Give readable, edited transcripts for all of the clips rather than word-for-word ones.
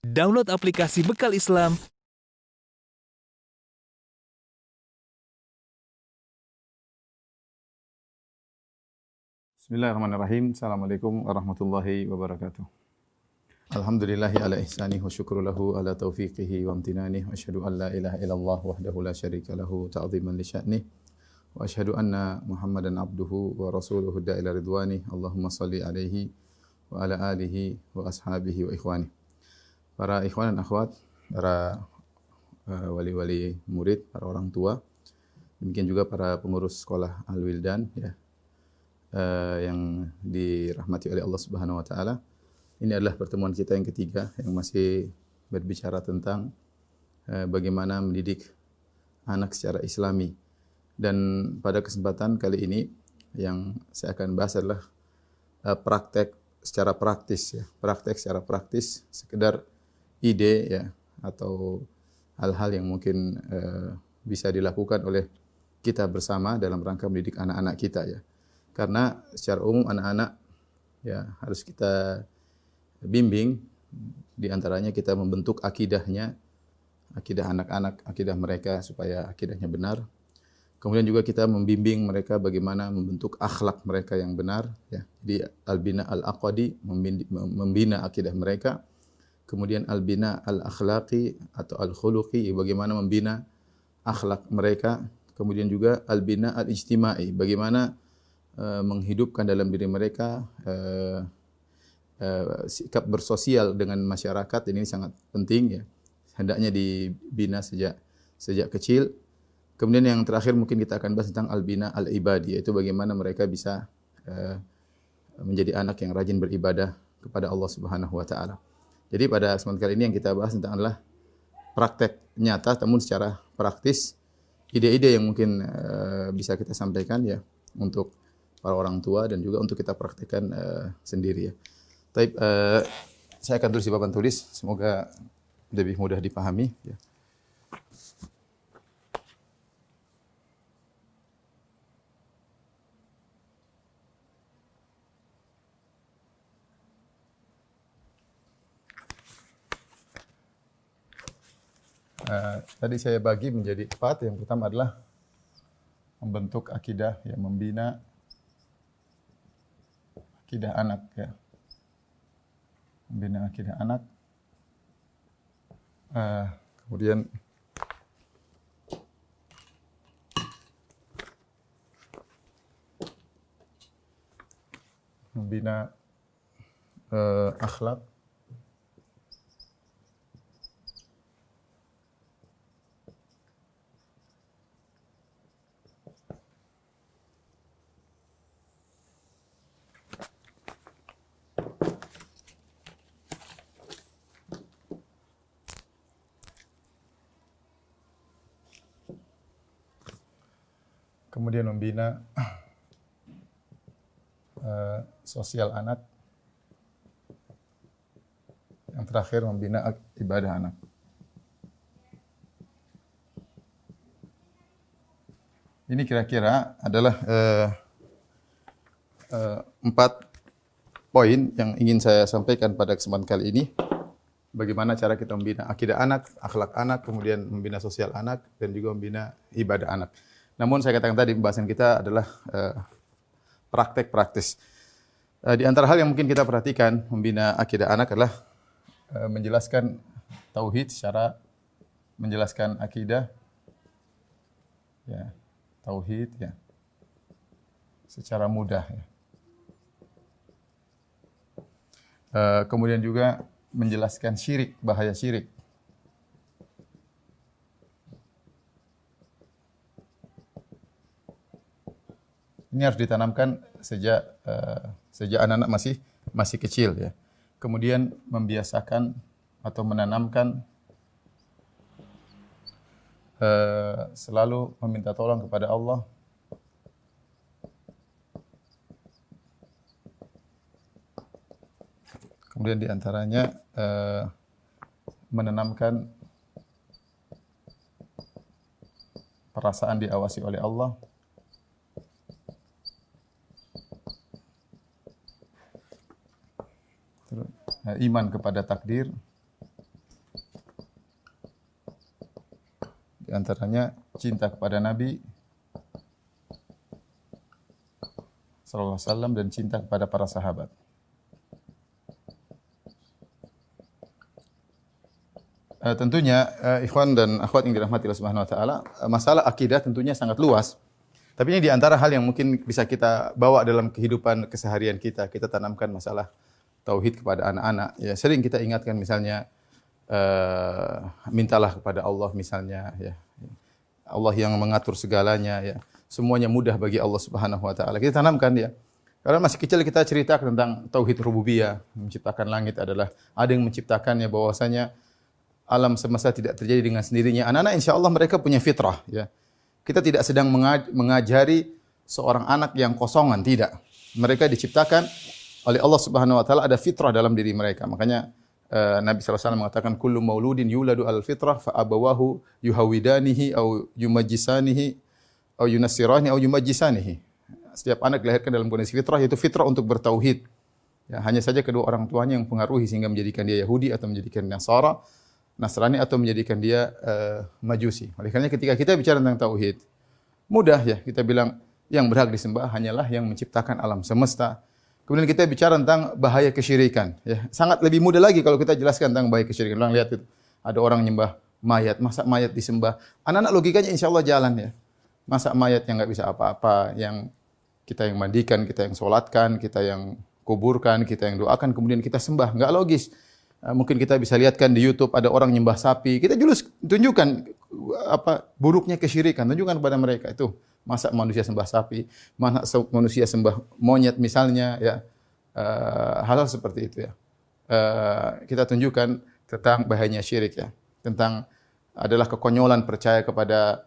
Download aplikasi Bekal Islam. Bismillahirrahmanirrahim. Assalamualaikum warahmatullahi wabarakatuh. Alhamdulillahi ala ihsanih wa syukru lahu ala taufiqihi wa amtinanih wa asyhadu an la ilaha illallah wahdahu la syarika lahu ta'ziman li sya'nih wa asyhadu anna Muhammadan abduhu wa rasuluhu da'ila ridwani. Allahumma salli alaihi wa ala alihi wa ashabihi wa ikhwani. Para ikhwan dan akhwat, para wali-wali murid, para orang tua, demikian juga para pengurus sekolah Al-Wildan ya, yang dirahmati oleh Allah Subhanahu wa taala. Ini adalah pertemuan kita yang ketiga yang masih berbicara tentang bagaimana mendidik anak secara Islami. Dan pada kesempatan kali ini yang saya akan bahas adalah praktek secara praktis ya. Praktek secara praktis, sekedar ide ya atau hal-hal yang mungkin bisa dilakukan oleh kita bersama dalam rangka mendidik anak-anak kita ya. Karena secara umum anak-anak ya harus kita bimbing, di antaranya kita membentuk akidahnya, akidah anak-anak, akidah mereka supaya akidahnya benar. Kemudian juga kita membimbing mereka bagaimana membentuk akhlak mereka yang benar ya. Jadi al-bina al-aqdi, membina akidah mereka. Kemudian al-bina al-akhlaqi atau al-khuluqi, bagaimana membina akhlak mereka. Kemudian juga al-bina al-ijtimai, bagaimana menghidupkan dalam diri mereka sikap bersosial dengan masyarakat. Ini sangat penting ya. Hendaknya dibina sejak kecil. Kemudian yang terakhir mungkin kita akan bahas tentang al-bina al-ibadi, yaitu bagaimana mereka bisa menjadi anak yang rajin beribadah kepada Allah Subhanahu wa taala. Jadi pada kesempatan kali ini yang kita bahas tentang adalah praktek nyata, namun secara praktis, ide-ide yang mungkin bisa kita sampaikan ya untuk para orang tua dan juga untuk kita praktekkan sendiri ya. Tapi saya akan tulis di papan tulis, semoga lebih mudah dipahami ya. Tadi saya bagi menjadi 4. Yang pertama adalah membentuk akidah, ya, membina akidah anak, ya. Membina akidah anak. Kemudian membina akhlak. Kemudian membina sosial anak. Yang terakhir membina ibadah anak. Ini kira-kira adalah 4 poin yang ingin saya sampaikan pada kesempatan kali ini. Bagaimana cara kita membina akidah anak, akhlak anak, kemudian membina sosial anak, dan juga membina ibadah anak. Namun saya katakan tadi pembahasan kita adalah praktek praktis. Di antara hal yang mungkin kita perhatikan membina akidah anak adalah menjelaskan tauhid secara menjelaskan akidah, ya, tauhid ya, secara mudah ya. Kemudian juga menjelaskan syirik, bahaya syirik. Ini harus ditanamkan sejak anak-anak masih kecil ya. Kemudian membiasakan atau menanamkan selalu meminta tolong kepada Allah. Kemudian diantaranya menanamkan perasaan diawasi oleh Allah. Iman kepada takdir. Di antaranya cinta kepada Nabi sallallahu alaihi wasallam dan cinta kepada para sahabat. Tentunya ikhwan dan akhwat yang dirahmati Allah Subhanahu wa taala, masalah akidah tentunya sangat luas. Tapi ini di antara hal yang mungkin bisa kita bawa dalam kehidupan keseharian kita. Kita tanamkan masalah tauhid kepada anak-anak. Ya, sering kita ingatkan misalnya mintalah kepada Allah misalnya ya. Allah yang mengatur segalanya ya. Semuanya mudah bagi Allah Subhanahu wa taala. Kita tanamkan ya. Karena masih kecil kita cerita tentang tauhid rububiyah, menciptakan langit adalah ada yang menciptakannya, bahwasanya alam semesta tidak terjadi dengan sendirinya. Anak-anak insyaallah mereka punya fitrah ya. Kita tidak sedang mengajari seorang anak yang kosongan, tidak. Mereka diciptakan oleh Allah Subhanahu wa taala, ada fitrah dalam diri mereka. Makanya Nabi sallallahu alaihi wasallam mengatakan kullu mauludin yuladu al fitrah fa abawahu yuhawidanihi au yumajjisanihi au yunassirani au yumajjisanihi. Setiap anak dilahirkan dalam kondisi fitrah, yaitu fitrah untuk bertauhid. Ya, hanya saja kedua orang tuanya yang pengaruhi sehingga menjadikan dia Yahudi atau menjadikan Nasara, Nasrani atau menjadikan dia Majusi. Oleh karena ketika kita bicara tentang tauhid, mudah ya kita bilang yang berhak disembah hanyalah yang menciptakan alam semesta. Kemudian kita bicara tentang bahaya kesyirikan. Ya, sangat lebih mudah lagi kalau kita jelaskan tentang bahaya kesyirikan. Orang lihat itu, ada orang nyembah mayat, masa mayat disembah? Anak-anak logikanya insya Allah jalan ya. Masa mayat yang nggak bisa apa-apa, yang kita yang mandikan, kita yang sholatkan, kita yang kuburkan, kita yang doakan, kemudian kita sembah, nggak logis. Mungkin kita bisa lihatkan di YouTube ada orang nyembah sapi. Kita tunjukkan apa buruknya kesyirikan, tunjukkan kepada mereka itu. Masa manusia sembah sapi, masa manusia sembah monyet misalnya ya. Hal-hal seperti itu ya. Kita tunjukkan tentang bahayanya syirik ya. Tentang adalah kekonyolan percaya kepada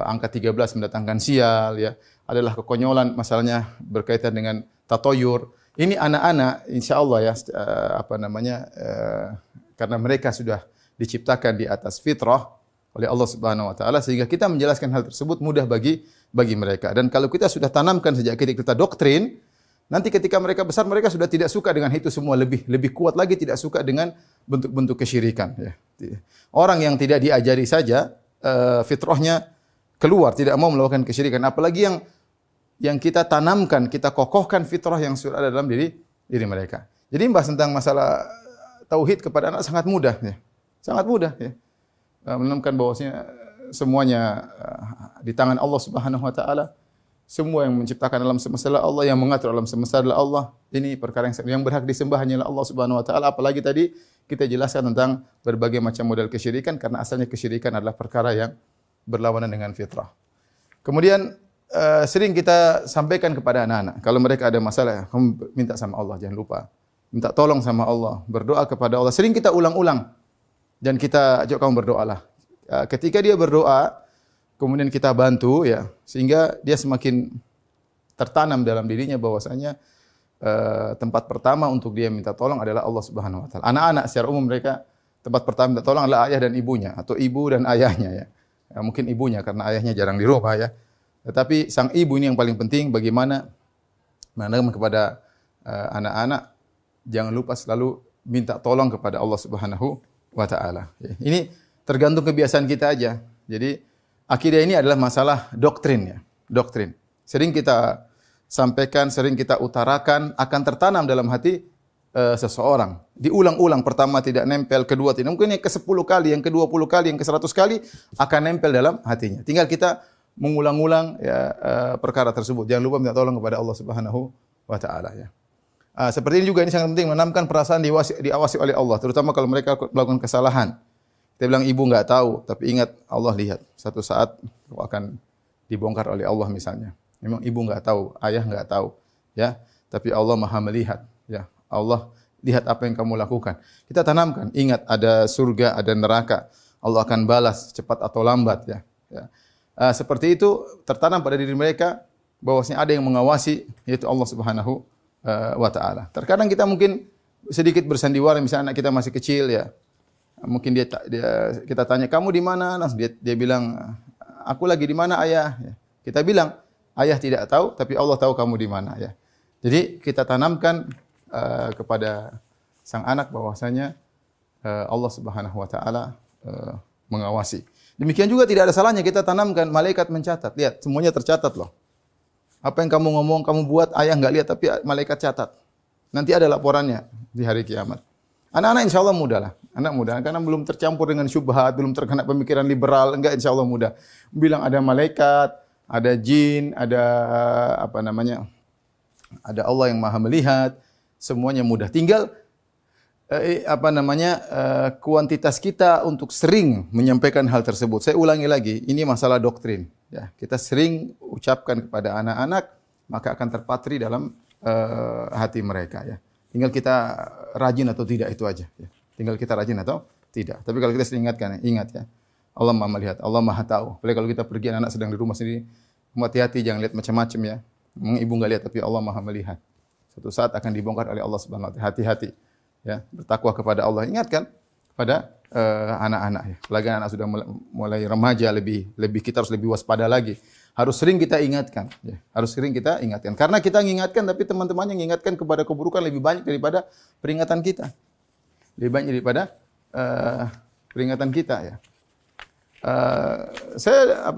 angka 13 mendatangkan sial ya. Adalah kekonyolan masalahnya berkaitan dengan tatoyur. Ini anak-anak insyaallah ya karena mereka sudah diciptakan di atas fitrah oleh Allah Subhanahu wa taala, sehingga kita menjelaskan hal tersebut mudah bagi mereka. Dan kalau kita sudah tanamkan sejak kita doktrin, nanti ketika mereka besar mereka sudah tidak suka dengan itu semua, lebih kuat lagi tidak suka dengan bentuk-bentuk kesyirikan ya. Orang yang tidak diajari saja fitrahnya keluar, tidak mau melakukan kesyirikan, apalagi yang kita tanamkan, kita kokohkan fitrah yang sudah ada dalam diri mereka. Jadi membahas tentang masalah tauhid kepada anak sangat mudah ya. Sangat mudah ya. Menanamkan bahwasanya semuanya di tangan Allah Subhanahu wa taala. Semua yang menciptakan alam semesta adalah Allah, yang mengatur alam semesta adalah Allah. Ini perkara yang berhak disembah hanyalah Allah Subhanahu wa taala. Apalagi tadi kita jelaskan tentang berbagai macam model kesyirikan, karena asalnya kesyirikan adalah perkara yang berlawanan dengan fitrah. Kemudian sering kita sampaikan kepada anak-anak, kalau mereka ada masalah, kamu minta sama Allah, jangan lupa. Minta tolong sama Allah, berdoa kepada Allah. Sering kita ulang-ulang dan kita ajak kamu berdoalah. Ketika dia berdoa, kemudian kita bantu ya, sehingga dia semakin tertanam dalam dirinya bahwasanya tempat pertama untuk dia minta tolong adalah Allah Subhanahu wa taala. Anak-anak secara umum mereka tempat pertama minta tolong adalah ayah dan ibunya, atau ibu dan ayahnya ya. Mungkin ibunya karena ayahnya jarang di rumah ya. Tetapi sang ibu ini yang paling penting, bagaimana menanamkan kepada anak-anak jangan lupa selalu minta tolong kepada Allah Subhanahu wa taala. Ini tergantung kebiasaan kita aja. Jadi akidah ini adalah masalah doktrin ya, doktrin. Sering kita sampaikan, sering kita utarakan, akan tertanam dalam hati seseorang. Diulang-ulang, pertama tidak nempel, kedua tidak. Mungkin yang ke-10 kali, yang ke-20 kali, yang ke-100 kali akan nempel dalam hatinya. Tinggal kita mengulang-ulang ya perkara tersebut. Jangan lupa minta tolong kepada Allah Subhanahu wa taala ya. Seperti ini juga, ini sangat penting, menanamkan perasaan diawasi oleh Allah, terutama kalau mereka melakukan kesalahan. Kita bilang ibu enggak tahu, tapi ingat Allah lihat. Satu saat kau akan dibongkar oleh Allah misalnya. Memang ibu enggak tahu, ayah enggak tahu, ya. Tapi Allah Maha melihat, ya. Allah lihat apa yang kamu lakukan. Kita tanamkan, ingat ada surga, ada neraka. Allah akan balas cepat atau lambat, ya. Seperti itu tertanam pada diri mereka bahwasanya ada yang mengawasi, yaitu Allah Subhanahu wa taala. Terkadang kita mungkin sedikit bersandiwara, misalnya anak kita masih kecil ya. Mungkin kita tanya, "Kamu di mana?" Langsung dia bilang, "Aku lagi di mana, Ayah?" Ya. Kita bilang, "Ayah tidak tahu, tapi Allah tahu kamu di mana." Ya. Jadi kita tanamkan kepada sang anak bahwasanya Allah Subhanahu wa taala mengawasi. Demikian juga tidak ada salahnya kita tanamkan malaikat mencatat. Lihat, semuanya tercatat loh. Apa yang kamu ngomong, kamu buat, ayah nggak lihat tapi malaikat catat. Nanti ada laporannya di hari kiamat. Anak-anak insya Allah mudah lah. Anak mudah karena belum tercampur dengan syubhat, belum terkena pemikiran liberal, enggak insya Allah mudah. Bilang ada malaikat, ada jin, ada apa namanya? Ada Allah yang Maha melihat, semuanya mudah. Tinggal kuantitas kita untuk sering menyampaikan hal tersebut. Saya ulangi lagi, ini masalah doktrin. Ya, kita sering ucapkan kepada anak-anak, maka akan terpatri dalam hati mereka. Ya, tinggal kita rajin atau tidak itu aja. Ya. Tinggal kita rajin atau tidak. Tapi kalau kita sering ingatkan, ingat ya, Allah Maha melihat, Allah Maha tahu. Apalagi kalau kita pergi anak-anak sedang di rumah sendiri, hati-hati jangan lihat macam-macam ya. Memang ibu enggak lihat, tapi Allah Maha melihat. Suatu saat akan dibongkar oleh Allah Subhanahu wa taala. Hati-hati. Ya, bertakwa kepada Allah. Ingatkan kepada anak-anak ya. Apalagi anak sudah mulai remaja, lebih kita harus lebih waspada lagi. Harus sering kita ingatkan ya. Harus sering kita ingatkan. Karena kita mengingatkan tapi teman-teman yang mengingatkan kepada keburukan lebih banyak daripada peringatan kita. Lebih banyak daripada peringatan kita ya. Saya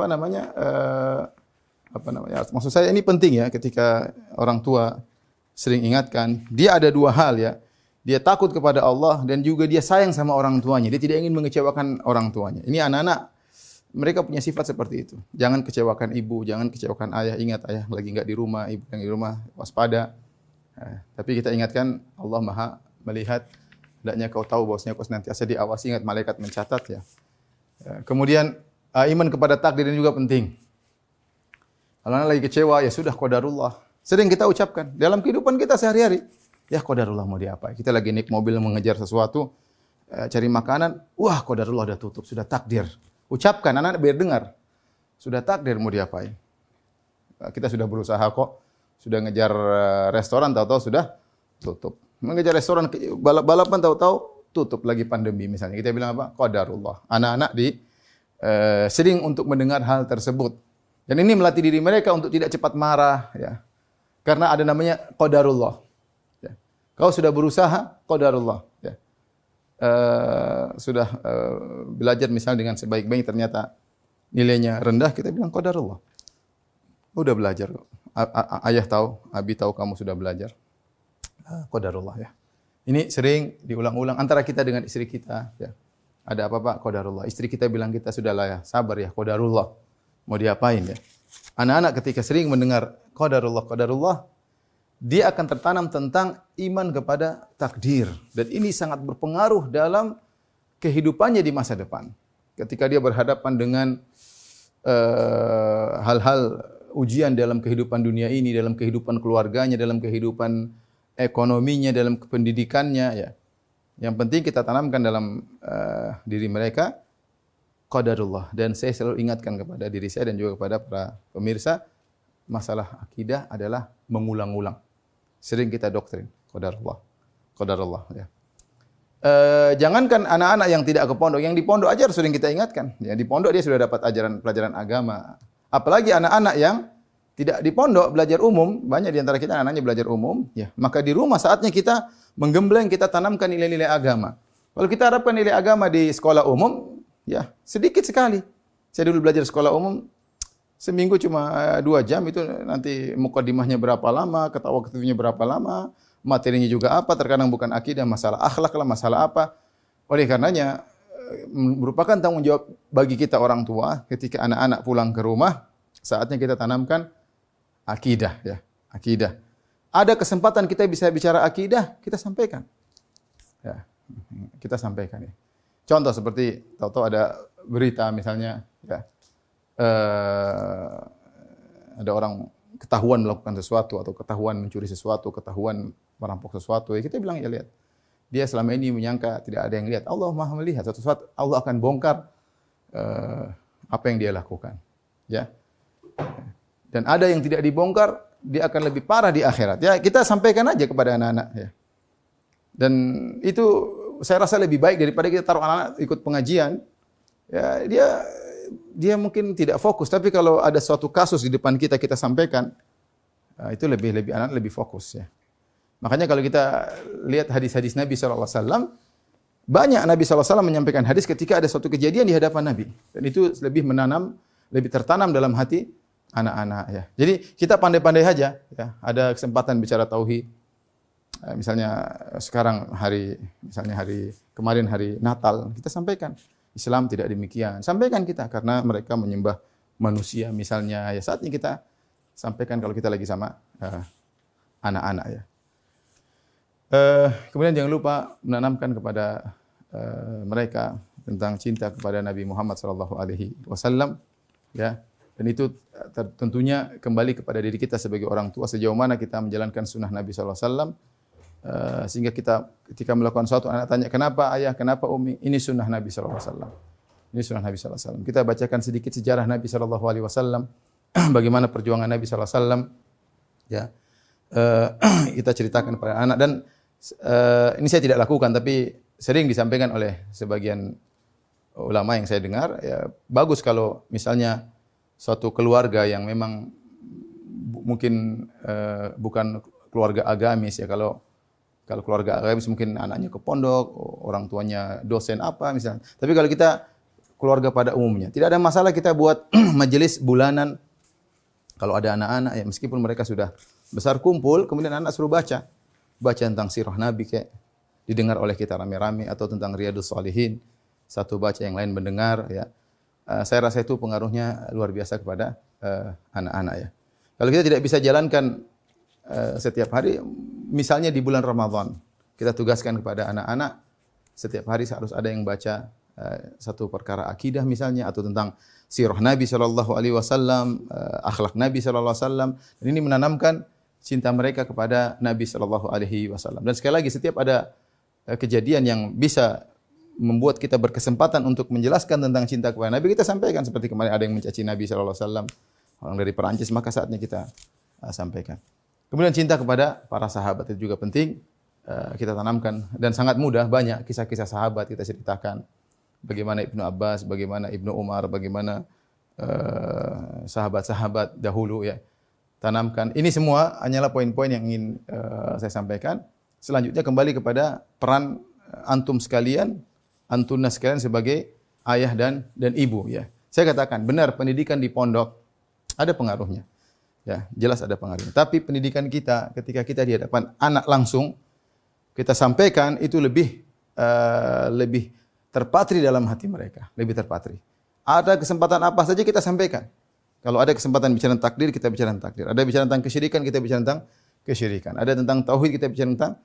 maksud saya ini penting ya ketika orang tua sering ingatkan. Dia ada dua hal ya. Dia takut kepada Allah dan juga dia sayang sama orang tuanya. Dia tidak ingin mengecewakan orang tuanya. Ini anak-anak, mereka punya sifat seperti itu. Jangan kecewakan ibu, jangan kecewakan ayah. Ingat ayah lagi enggak di rumah, ibu yang di rumah, waspada. Tapi kita ingatkan Allah Maha melihat. Hendaknya kau tahu bahwasanya kau senantiasa diawasi. Ingat malaikat mencatat ya. Kemudian iman kepada takdir ini juga penting. Kalau anak lagi kecewa, ya sudah qadarullah. Sering kita ucapkan dalam kehidupan kita sehari-hari. Ya qadarullah mau diapain. Kita lagi naik mobil mengejar sesuatu, cari makanan, wah qadarullah sudah tutup, sudah takdir. Ucapkan, anak-anak biar dengar. Sudah takdir mau diapain. Kita sudah berusaha kok, sudah ngejar restoran, tahu-tahu sudah tutup. Mengejar restoran, balap-balapan tahu-tahu tutup lagi pandemi misalnya. Kita bilang apa? Qadarullah. Anak-anak sering untuk mendengar hal tersebut. Dan ini melatih diri mereka untuk tidak cepat marah. Ya. Karena ada namanya qadarullah. Kau sudah berusaha, qadarullah. Ya. Sudah belajar misalnya dengan sebaik-baik ternyata nilainya rendah, kita bilang qadarullah. Udah belajar. Ayah tahu, abi tahu kamu sudah belajar. Qadarullah ya. Ini sering diulang-ulang antara kita dengan istri kita. Ya. Ada apa-apa, qadarullah. Istri kita bilang kita sudah lah ya, sabar ya, qadarullah. Mau diapain ya. Anak-anak ketika sering mendengar qadarullah, qadarullah, dia akan tertanam tentang iman kepada takdir. Dan ini sangat berpengaruh dalam kehidupannya di masa depan. Ketika dia berhadapan dengan hal-hal ujian dalam kehidupan dunia ini, dalam kehidupan keluarganya, dalam kehidupan ekonominya, dalam pendidikannya. Ya. Yang penting kita tanamkan dalam diri mereka, qadarullah. Dan saya selalu ingatkan kepada diri saya dan juga kepada para pemirsa, masalah akidah adalah mengulang-ulang. Sering kita doktrin, qadarullah. Qadarullah ya. Jangankan anak-anak yang tidak ke pondok, yang di pondok aja sering kita ingatkan. Ya, di pondok dia sudah dapat pelajaran agama. Apalagi anak-anak yang tidak di pondok, belajar umum, banyak di antara kita anak-anaknya belajar umum, ya. Maka di rumah saatnya kita menggembleng, kita tanamkan nilai-nilai agama. Kalau kita harapkan nilai agama di sekolah umum, ya sedikit sekali. Saya dulu belajar sekolah umum, seminggu cuma 2 jam, itu nanti mukadimahnya berapa lama, ketawa-ketawanya berapa lama, materinya juga apa, terkadang bukan akidah, masalah akhlak lah, masalah apa. Oleh karenanya, merupakan tanggung jawab bagi kita orang tua, ketika anak-anak pulang ke rumah, saatnya kita tanamkan akidah. Ya, akidah. Ada kesempatan kita bisa bicara akidah, kita sampaikan. Ya, kita sampaikan. Ya. Contoh seperti, tahu-tahu ada berita misalnya, ya, ada orang ketahuan melakukan sesuatu atau ketahuan mencuri sesuatu, ketahuan merampok sesuatu, ya kita bilang ya lihat. Dia selama ini menyangka tidak ada yang lihat. Allah Maha melihat. Suatu saat Allah akan bongkar apa yang dia lakukan. Ya. Dan ada yang tidak dibongkar, dia akan lebih parah di akhirat. Ya, kita sampaikan aja kepada anak-anak ya. Dan itu saya rasa lebih baik daripada kita taruh anak-anak ikut pengajian. Ya, dia mungkin tidak fokus, tapi kalau ada suatu kasus di depan kita sampaikan, itu anak lebih fokus ya. Makanya kalau kita lihat hadis-hadis Nabi SAW, banyak Nabi SAW menyampaikan hadis ketika ada suatu kejadian di hadapan Nabi. Dan itu lebih tertanam dalam hati anak-anak ya. Jadi kita pandai-pandai saja ya. Ada kesempatan bicara tauhid. Misalnya misalnya hari kemarin hari Natal, kita sampaikan Islam tidak demikian. Sampaikan kita karena mereka menyembah manusia misalnya. Ya saatnya kita sampaikan kalau kita lagi sama anak-anak ya. Kemudian jangan lupa menanamkan kepada mereka tentang cinta kepada Nabi Muhammad SAW, ya. Dan itu tentunya kembali kepada diri kita sebagai orang tua, sejauh mana kita menjalankan sunnah Nabi SAW, sehingga kita ketika melakukan sesuatu, anak tanya, kenapa ayah, kenapa umi? Ini sunnah Nabi SAW. Ini sunnah Nabi SAW. Kita bacakan sedikit sejarah Nabi SAW, bagaimana perjuangan Nabi SAW, ya. Kita ceritakan kepada anak. Dan ini saya tidak lakukan, tapi sering disampaikan oleh sebagian ulama yang saya dengar. Ya, bagus kalau misalnya suatu keluarga yang memang mungkin bukan keluarga agamis ya. Kalau keluarga agamis mungkin anaknya ke pondok, orang tuanya dosen apa misalnya. Tapi kalau kita keluarga pada umumnya, tidak ada masalah kita buat majelis bulanan. Kalau ada anak-anak ya, meskipun mereka sudah besar kumpul, kemudian anak suruh baca tentang sirah Nabi kayak didengar oleh kita rame-rame, atau tentang Riyadhus Shalihin, satu baca yang lain mendengar ya. Saya rasa itu pengaruhnya luar biasa kepada anak-anak ya. Kalau kita tidak bisa jalankan setiap hari, misalnya di bulan Ramadan, kita tugaskan kepada anak-anak setiap hari harus ada yang baca satu perkara akidah misalnya, atau tentang sirah Nabi sallallahu alaihi wasallam, akhlak Nabi sallallahu alaihi wasallam. Dan ini menanamkan cinta mereka kepada Nabi sallallahu alaihi wasallam. Dan sekali lagi, setiap ada kejadian yang bisa membuat kita berkesempatan untuk menjelaskan tentang cinta kepada Nabi, kita sampaikan. Seperti kemarin ada yang mencaci Nabi sallallahu alaihi wasallam, orang dari Perancis, maka saatnya kita sampaikan. Kemudian cinta kepada para sahabat itu juga penting kita tanamkan, dan sangat mudah, banyak kisah-kisah sahabat kita ceritakan. Bagaimana Ibnu Abbas, bagaimana Ibnu Umar, bagaimana sahabat-sahabat dahulu ya. Tanamkan. Ini semua hanyalah poin-poin yang ingin saya sampaikan. Selanjutnya kembali kepada peran antum sekalian, antuna sekalian sebagai ayah dan ibu ya. Saya katakan benar, pendidikan di pondok ada pengaruhnya. Ya, jelas ada pengaruhnya. Tapi pendidikan kita ketika kita di hadapan anak langsung kita sampaikan itu lebih terpatri dalam hati mereka, lebih terpatri. Ada kesempatan apa saja kita sampaikan. Kalau ada kesempatan bicara tentang takdir, kita bicara tentang takdir. Ada bicara tentang kesyirikan, kita bicara tentang kesyirikan. Ada tentang tauhid, kita bicara tentang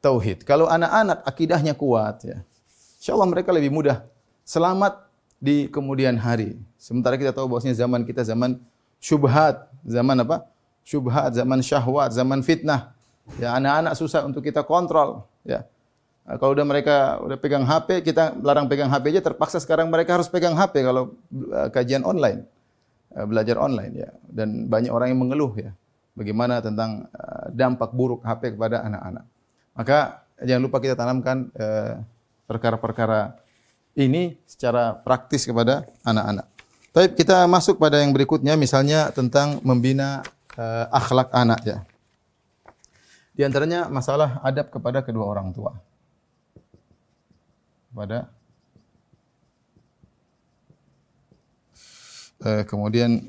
tauhid. Kalau anak-anak akidahnya kuat ya, insyaallah mereka lebih mudah selamat di kemudian hari. Sementara kita tahu bahwasanya zaman kita zaman syubhat, zaman apa? Syubhat, zaman syahwat, zaman fitnah. Ya, anak-anak susah untuk kita kontrol ya. Kalau mereka udah pegang HP, kita larang pegang HP aja, terpaksa sekarang mereka harus pegang HP kalau kajian online, belajar online ya. Dan banyak orang yang mengeluh ya, bagaimana tentang dampak buruk HP kepada anak-anak. Maka jangan lupa kita tanamkan perkara-perkara ini secara praktis kepada anak-anak. Tapi kita masuk pada yang berikutnya, misalnya tentang membina akhlak anak ya. Di antaranya masalah adab kepada kedua orang tua. Kemudian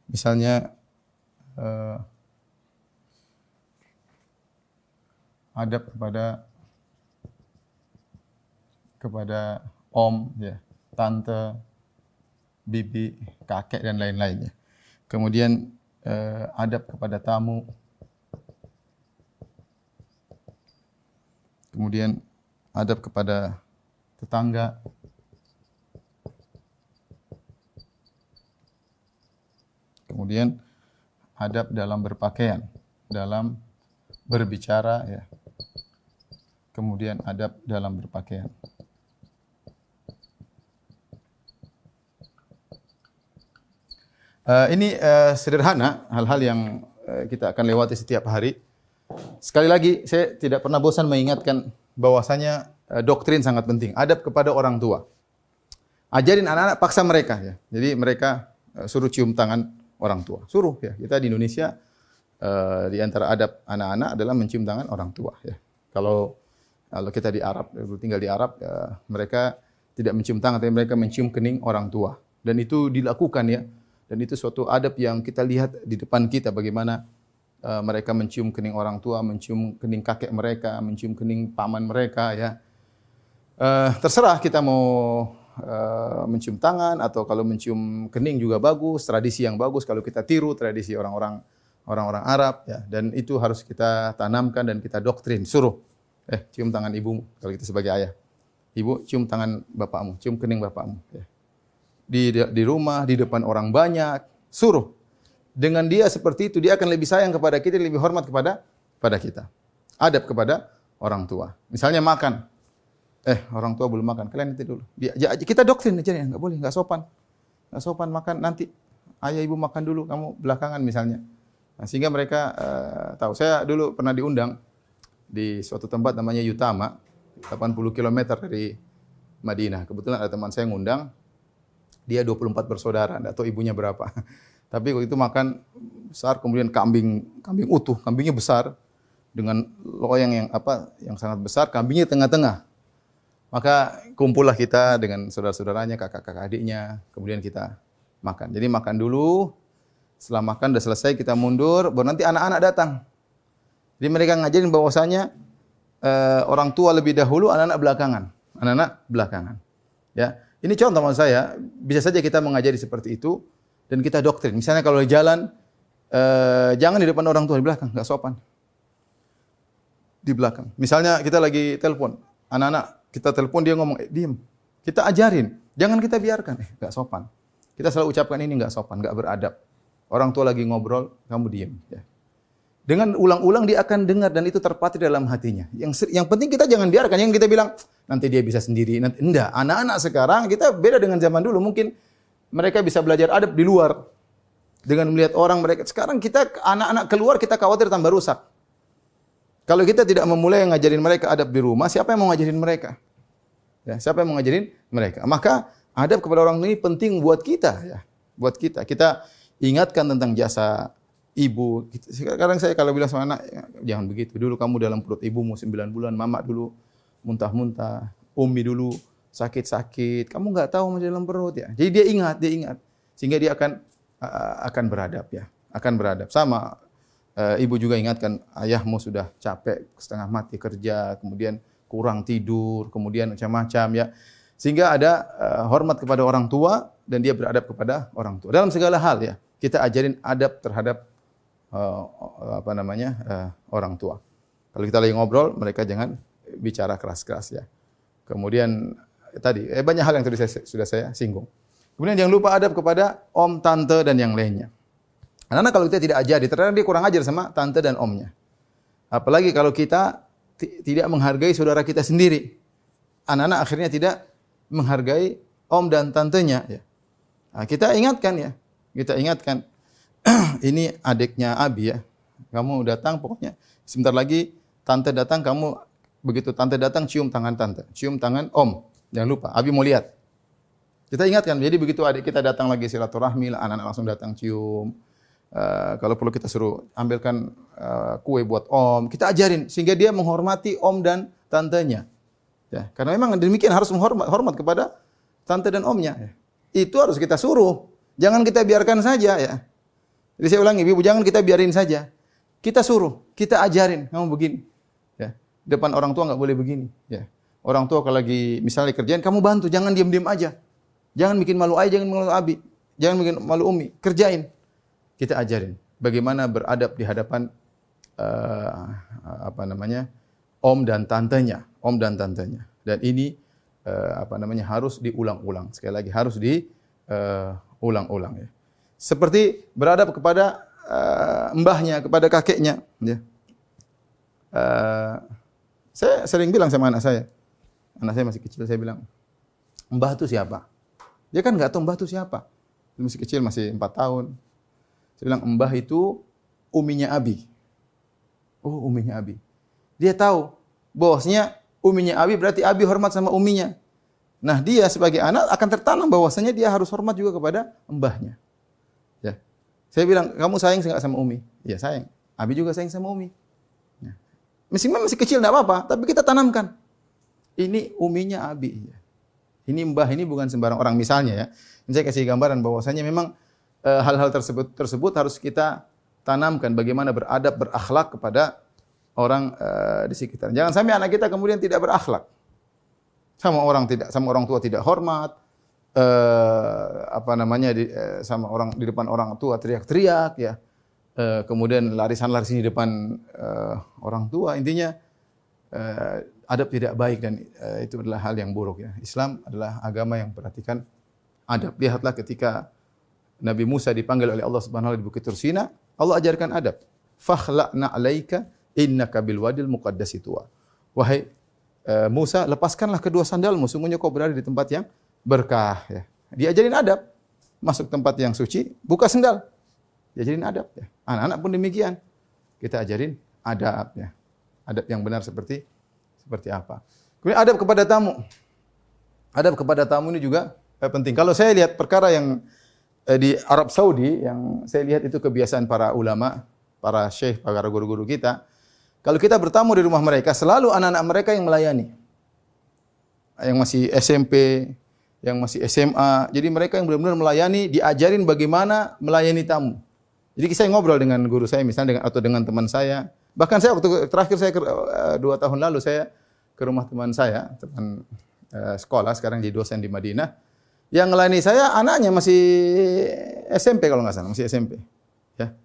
misalnya adab kepada om ya, tante, bibi, kakek dan lain-lainnya. Kemudian adab kepada tamu. Kemudian adab kepada tetangga. Kemudian adab dalam berpakaian, dalam berbicara ya. Kemudian adab dalam berpakaian. Ini sederhana, hal-hal yang kita akan lewati setiap hari. Sekali lagi, saya tidak pernah bosan mengingatkan bahwasanya doktrin sangat penting. Adab kepada orang tua. Ajarin anak-anak, paksa mereka ya. Jadi mereka suruh cium tangan orang tua. Suruh ya. Kita di Indonesia di antara adab anak-anak adalah mencium tangan orang tua ya. Kalau Kalau kita di Arab, tinggal di Arab, mereka tidak mencium tangan, tapi mereka mencium kening orang tua. Dan itu dilakukan ya. Dan itu suatu adab yang kita lihat di depan kita bagaimana mereka mencium kening orang tua, mencium kening kakek mereka, mencium kening paman mereka ya. Terserah kita mau mencium tangan atau kalau mencium kening juga bagus, tradisi yang bagus kalau kita tiru tradisi orang-orang Arab ya. Dan itu harus kita tanamkan dan kita doktrin, suruh cium tangan ibumu kalau kita sebagai ayah. Ibu, cium tangan bapakmu, cium kening bapakmu ya. Di rumah, di depan orang banyak, suruh. Dengan dia seperti itu, dia akan lebih sayang kepada kita, lebih hormat kepada kita. Adab kepada orang tua. Misalnya makan. Orang tua belum makan, kalian nanti dulu. Kita doktrin aja ya, enggak boleh, enggak sopan. Enggak sopan makan nanti. Ayah ibu makan dulu, kamu belakangan misalnya. Nah, sehingga mereka tahu. Saya dulu pernah diundang di suatu tempat namanya Yutama, 80 km dari Madinah. Kebetulan ada teman saya ngundang, dia 24 bersaudara, enggak tahu ibunya berapa. Tapi waktu itu makan besar, kemudian kambing utuh, kambingnya besar dengan loyang yang sangat besar, kambingnya di tengah-tengah. Maka kumpullah kita dengan saudara-saudaranya, kakak-kakak adiknya, kemudian kita makan. Jadi makan dulu, setelah makan sudah selesai kita mundur, baru nanti anak-anak datang. Jadi mereka ngajarin bahwasanya orang tua lebih dahulu, anak-anak belakangan. Anak-anak belakangan. Ya, ini contoh maksud saya, bisa saja kita mengajari seperti itu dan kita doktrin. Misalnya kalau di jalan, jangan di depan orang tua, di belakang, enggak sopan. Di belakang. Misalnya kita lagi telepon, anak-anak kita telepon dia ngomong, diam. Kita ajarin, jangan kita biarkan, enggak sopan. Kita selalu ucapkan ini enggak sopan, enggak beradab. Orang tua lagi ngobrol, kamu diam. Ya. Dengan ulang-ulang dia akan dengar dan itu terpatri dalam hatinya. Yang penting kita jangan biarkan, yang kita bilang nanti dia bisa sendiri. Nanti enggak, anak-anak sekarang kita beda dengan zaman dulu. Mungkin mereka bisa belajar adab di luar dengan melihat orang mereka. Sekarang kita anak-anak keluar kita khawatir tambah rusak. Kalau kita tidak memulai ngajarin mereka adab di rumah, siapa yang mau ngajarin mereka? Ya, siapa yang mau ngajarin mereka? Maka adab kepada orang ini penting buat kita ya. Buat kita. Kita ingatkan tentang jasa ibu. Sekarang saya kalau bilang sama anak, jangan begitu. Dulu kamu dalam perut ibumu 9 bulan, mama dulu muntah-muntah, ummi dulu sakit-sakit. Kamu enggak tahu masih dalam perut ya. Jadi dia ingat. Sehingga dia akan beradab ya. Akan beradab. Sama ibu juga ingatkan, ayahmu sudah capek, setengah mati kerja, kemudian kurang tidur, kemudian macam-macam ya. Sehingga ada hormat kepada orang tua dan dia beradab kepada orang tua. Dalam segala hal ya. Kita ajarin adab terhadap orang tua. Kalau kita lagi ngobrol, mereka jangan bicara keras-keras ya. Kemudian tadi banyak hal yang tadi sudah saya singgung. Kemudian jangan lupa adab kepada om, tante dan yang lainnya. Anak-anak kalau kita tidak ajari, ternyata dia kurang ajar sama tante dan omnya. Apalagi kalau kita tidak menghargai saudara kita sendiri. Anak-anak akhirnya tidak menghargai om dan tantenya ya. Nah, kita ingatkan ya. Kita ingatkan, ini adiknya Abi ya. Kamu datang pokoknya sebentar lagi tante datang, kamu begitu tante datang cium tangan tante, cium tangan om. Jangan lupa, Abi mau lihat. Kita ingatkan, jadi begitu adik kita datang lagi silaturahmi, anak-anak langsung datang cium. Kalau perlu kita suruh ambilkan kue buat om, kita ajarin sehingga dia menghormati om dan tantenya. Ya, karena memang demikian harus hormat kepada tante dan omnya. Ya. Itu harus kita suruh. Jangan kita biarkan saja ya. Jadi saya ulangi, ibu jangan kita biarin saja. Kita suruh, kita ajarin, kamu begini. Ya. Depan orang tua enggak boleh begini. Ya. Orang tua kalau lagi misalnya kerjaan, kamu bantu, jangan diam-diam aja. Jangan bikin malu ayah, jangan malu abi, jangan bikin malu umi. Kerjain. Kita ajarin bagaimana beradab di hadapan om dan tantenya, Dan ini harus diulang-ulang. Sekali lagi harus diulang-ulang ya. Seperti beradab kepada mbahnya, kepada kakeknya ya. Saya sering bilang sama anak saya masih kecil, saya bilang, mbah itu siapa? Dia kan enggak tahu mbah itu siapa. Dia masih kecil, masih 4 tahun. Saya bilang, mbah itu uminya Abi. Oh, uminya Abi. Dia tahu bahwasanya uminya Abi berarti Abi hormat sama uminya. Nah, dia sebagai anak akan tertanam bahwasanya dia harus hormat juga kepada mbahnya. Ya. Saya bilang, kamu sayang enggak sama umi? Ya, sayang. Abi juga sayang sama umi. Ya. Masih kecil enggak apa-apa, tapi kita tanamkan. Ini uminya abi. Ini mbah ini bukan sembarang orang. Misalnya ya, ini saya kasih gambaran bahwasanya memang hal-hal tersebut harus kita tanamkan bagaimana beradab, berakhlak kepada orang di sekitar. Jangan sampai anak kita kemudian tidak berakhlak. Sama orang tua tidak hormat, sama orang di depan orang tua teriak-teriak ya. Kemudian larisan-larisan di depan orang tua. Intinya adab tidak baik dan itu adalah hal yang buruk ya. Islam adalah agama yang memperhatikan adab. Lihatlah ketika Nabi Musa dipanggil oleh Allah Subhanahu wa taala di Bukit Tursina, Allah ajarkan adab. Fakhla'na 'alaika innaka bil wadil muqaddasi tuwa. Wahai Musa, lepaskanlah kedua sandalmu, sungguhnya kau berada di tempat yang berkah ya. Diajarin adab. Masuk tempat yang suci, buka sandal. Diajarin adab ya. Anak-anak pun demikian. Kita ajarin adab ya. Adab yang benar seperti apa. Kemudian adab kepada tamu. Adab kepada tamu ini juga penting. Kalau saya lihat perkara yang di Arab Saudi yang saya lihat itu kebiasaan para ulama, para syekh, para guru-guru kita. Kalau kita bertamu di rumah mereka, selalu anak-anak mereka yang melayani. Yang masih SMP, yang masih SMA. Jadi mereka yang benar-benar melayani, diajarin bagaimana melayani tamu. Jadi saya ngobrol dengan guru saya misalnya atau dengan teman saya. Bahkan saya waktu terakhir 2 tahun lalu saya ke rumah teman saya, teman sekolah, sekarang jadi dosen di Madinah. Yang melayani saya anaknya masih SMP kalau nggak salah, masih SMP. Ya.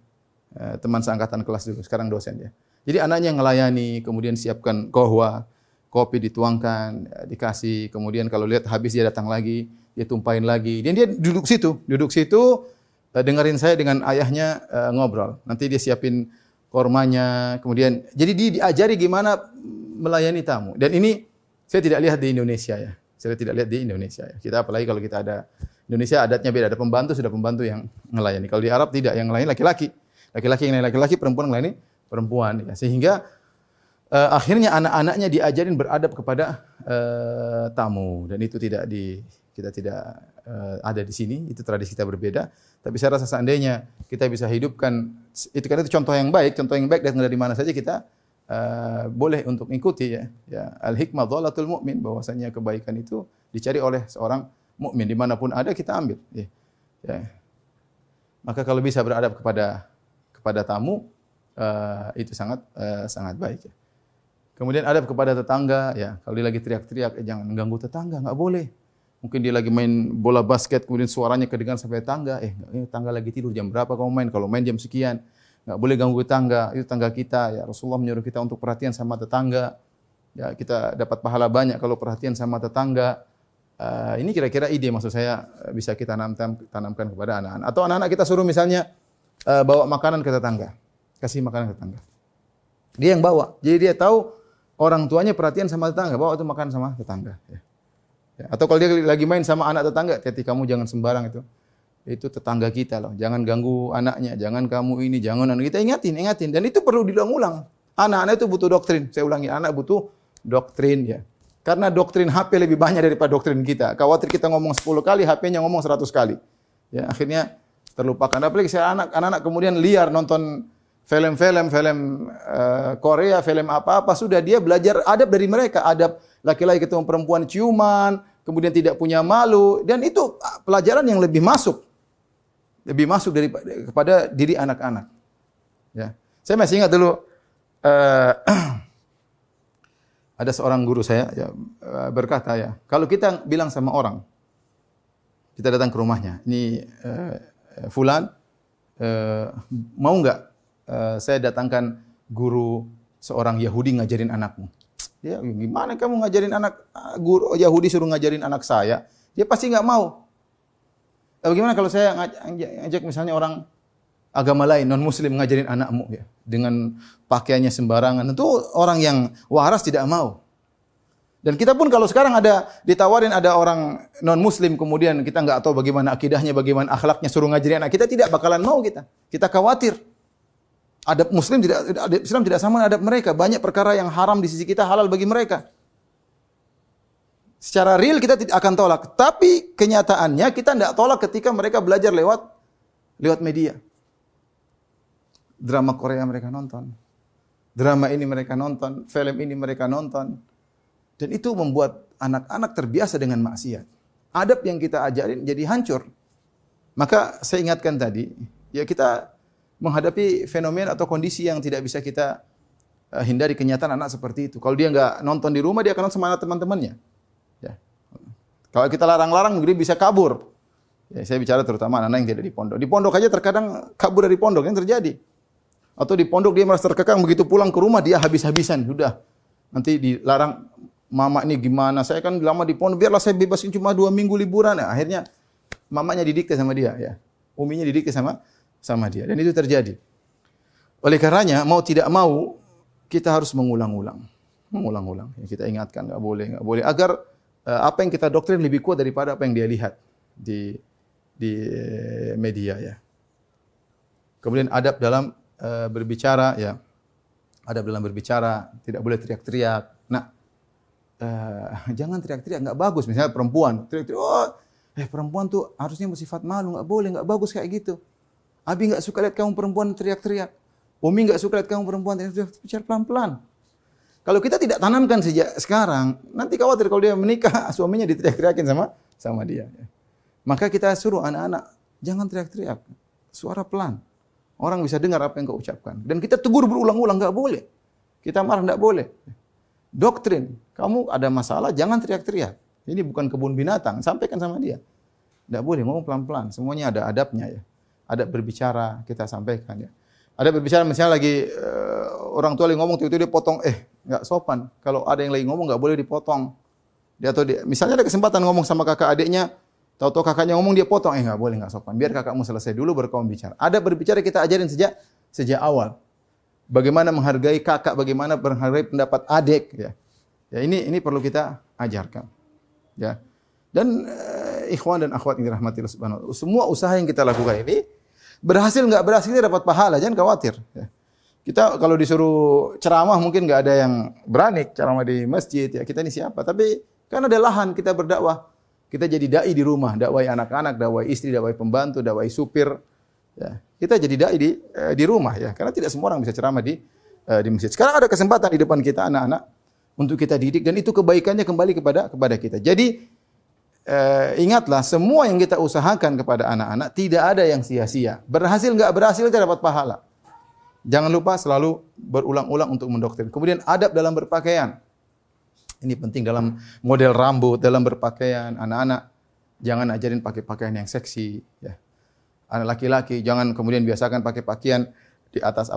Teman seangkatan kelas dulu, sekarang dosen ya. Jadi anaknya yang melayani, kemudian siapkan qahwa, kopi dituangkan, dikasih, kemudian kalau lihat habis dia datang lagi, dia tumpahin lagi. Dan dia duduk situ, dengerin saya dengan ayahnya ngobrol. Nanti dia siapin kormanya, kemudian jadi dia diajari gimana melayani tamu. Dan ini saya tidak lihat di Indonesia ya. Saya tidak lihat di Indonesia ya. Kita apalagi kalau kita ada Indonesia adatnya beda, ada pembantu yang melayani. Kalau di Arab tidak, yang melayani laki-laki. Laki-laki yang melayani laki-laki, perempuan yang melayani perempuan ya. Sehingga akhirnya anak-anaknya diajarin beradab kepada tamu dan itu kita tidak ada di sini, itu tradisi kita berbeda. Tapi saya rasa seandainya kita bisa hidupkan itu karena itu contoh yang baik datang dari mana saja kita boleh untuk mengikuti ya. Al-hikmah dhalatul mu'min, bahwasanya kebaikan itu dicari oleh seorang mukmin dimanapun ada kita ambil. Ya. Maka kalau bisa beradab kepada tamu itu sangat baik. Ya. Kemudian adab kepada tetangga ya. Kalau dia lagi teriak-teriak jangan mengganggu tetangga, enggak boleh. Mungkin dia lagi main bola basket kemudian suaranya kedengaran sampai tetangga. Tetangga lagi tidur jam berapa kamu main? Kalau main jam sekian. Enggak boleh ganggu tetangga, itu tetangga kita ya. Rasulullah menyuruh kita untuk perhatian sama tetangga. Ya, kita dapat pahala banyak kalau perhatian sama tetangga. Ini kira-kira ide maksud saya bisa kita tanamkan kepada anak-anak. Atau anak-anak kita suruh misalnya bawa makanan ke tetangga. Kasih makanan ke tetangga. Dia yang bawa. Jadi dia tahu orang tuanya perhatian sama tetangga, bawa itu makan sama tetangga ya. Atau kalau dia lagi main sama anak tetangga, ketika kamu jangan sembarang itu. Itu tetangga kita loh. Jangan ganggu anaknya, jangan kamu ini, jangan anak kita ingatin dan itu perlu diulang-ulang. Anak-anak itu butuh doktrin. Saya ulangi, anak butuh doktrin ya. Karena doktrin HP lebih banyak daripada doktrin kita. Khawatir kita ngomong 10 kali, HP-nya ngomong 100 kali. Ya, akhirnya terlupakan. Apalagi saya anak-anak kemudian liar nonton film Korea, film apa-apa, sudah dia belajar adab dari mereka. Adab laki-laki ketemu perempuan ciuman, kemudian tidak punya malu, dan itu pelajaran yang lebih masuk kepada diri anak-anak. Ya. Saya masih ingat dulu ada seorang guru saya ya, berkata ya, kalau kita bilang sama orang, kita datang ke rumahnya, ini fulan, mau nggak saya datangkan guru seorang Yahudi ngajarin anakmu? Dia, gimana kamu ngajarin anak guru Yahudi suruh ngajarin anak saya? Dia pasti nggak mau. Bagaimana kalau saya ngajak misalnya orang agama lain, non-muslim ngajarin anakmu ya, dengan pakaiannya sembarangan? Tentu orang yang waras tidak mau. Dan kita pun kalau sekarang ditawarin ada orang non-muslim kemudian kita nggak tahu bagaimana akidahnya, bagaimana akhlaknya, suruh ngajarin anak kita, tidak bakalan mau kita. Kita khawatir. Adab muslim Islam tidak sama adab mereka. Banyak perkara yang haram di sisi kita halal bagi mereka. Secara real kita tidak akan tolak, tapi kenyataannya kita tidak tolak ketika mereka belajar lewat media. Drama Korea mereka nonton. Drama ini mereka nonton, film ini mereka nonton. Dan itu membuat anak-anak terbiasa dengan maksiat. Adab yang kita ajarin jadi hancur. Maka saya ingatkan tadi, ya kita menghadapi fenomena atau kondisi yang tidak bisa kita hindari, kenyataan anak seperti itu. Kalau dia nggak nonton di rumah, dia akan nonton sama anak teman-temannya. Ya. Kalau kita larang-larang, dia bisa kabur. Ya, saya bicara terutama anak-anak yang tidak di pondok. Di pondok aja terkadang kabur dari pondok, yang terjadi. Atau di pondok dia merasa terkekang, begitu pulang ke rumah dia habis-habisan. Sudah, nanti dilarang, mama ini gimana? Saya kan lama di pondok, biarlah saya bebasin cuma 2 minggu liburan. Nah, akhirnya mamanya didikte sama dia, ya. Uminya didikte sama dia. Dan itu terjadi. Oleh karenanya, mau tidak mau, kita harus mengulang-ulang. Mengulang-ulang. Ya, kita ingatkan, nggak boleh. Agar apa yang kita doktrin lebih kuat daripada apa yang dia lihat di media, ya. Kemudian adab dalam berbicara, ya. Adab dalam berbicara, tidak boleh teriak-teriak. Nah, jangan teriak-teriak, nggak bagus. Misalnya perempuan, teriak-teriak, perempuan tuh harusnya bersifat malu, nggak boleh, nggak bagus kayak gitu. Abi nggak suka lihat kamu perempuan teriak-teriak. Umi nggak suka lihat kamu perempuan teriak-teriak. Bicara pelan-pelan. Kalau kita tidak tanamkan sejak sekarang, nanti khawatir kalau dia menikah, suaminya diteriak-teriakin sama dia. Maka kita suruh anak-anak, jangan teriak-teriak, suara pelan. Orang bisa dengar apa yang kau ucapkan. Dan kita tegur berulang-ulang, nggak boleh. Kita marah, nggak boleh. Doktrin, kamu ada masalah, jangan teriak-teriak. Ini bukan kebun binatang, sampaikan sama dia. Nggak boleh, ngomong pelan-pelan. Semuanya ada adabnya, ya. Adab berbicara, kita sampaikan, ya. Adab berbicara, misalnya lagi orang tua lagi ngomong, tiba-tiba dia potong, nggak sopan. Kalau ada yang lagi ngomong, nggak boleh dipotong. Misalnya ada kesempatan ngomong sama kakak adiknya, tahu-tahu kakaknya ngomong, dia potong, nggak boleh, nggak sopan. Biar kakakmu selesai dulu, baru kamu bicara. Adab berbicara kita ajarin sejak awal. Bagaimana menghargai kakak, bagaimana menghargai pendapat adik, ya. Ya, ini perlu kita ajarkan. Ya. Dan ikhwan dan akhwat yang dirahmati Allah Subhanahu wa taala, semua usaha yang kita lakukan ini berhasil nggak berhasil kita dapat pahala, jangan khawatir, ya. Kita kalau disuruh ceramah mungkin nggak ada yang berani ceramah di masjid, ya. Kita ini siapa? Tapi kan ada lahan kita berdakwah. Kita jadi dai di rumah, dakwai anak-anak, dakwai istri, dakwai pembantu, dakwai supir, ya. Kita jadi dai di rumah, ya. Karena tidak semua orang bisa ceramah di masjid. Sekarang ada kesempatan di depan kita anak-anak untuk kita didik, dan itu kebaikannya kembali kepada kita. Jadi ingatlah, semua yang kita usahakan kepada anak-anak tidak ada yang sia-sia. Berhasil nggak berhasil kita dapat pahala. Jangan lupa selalu berulang-ulang untuk mendoktrin. Kemudian adab dalam berpakaian. Ini penting dalam model rambut, dalam berpakaian. Anak-anak jangan ajarin pakai pakaian yang seksi, ya. Anak laki-laki jangan kemudian biasakan pakai pakaian di atas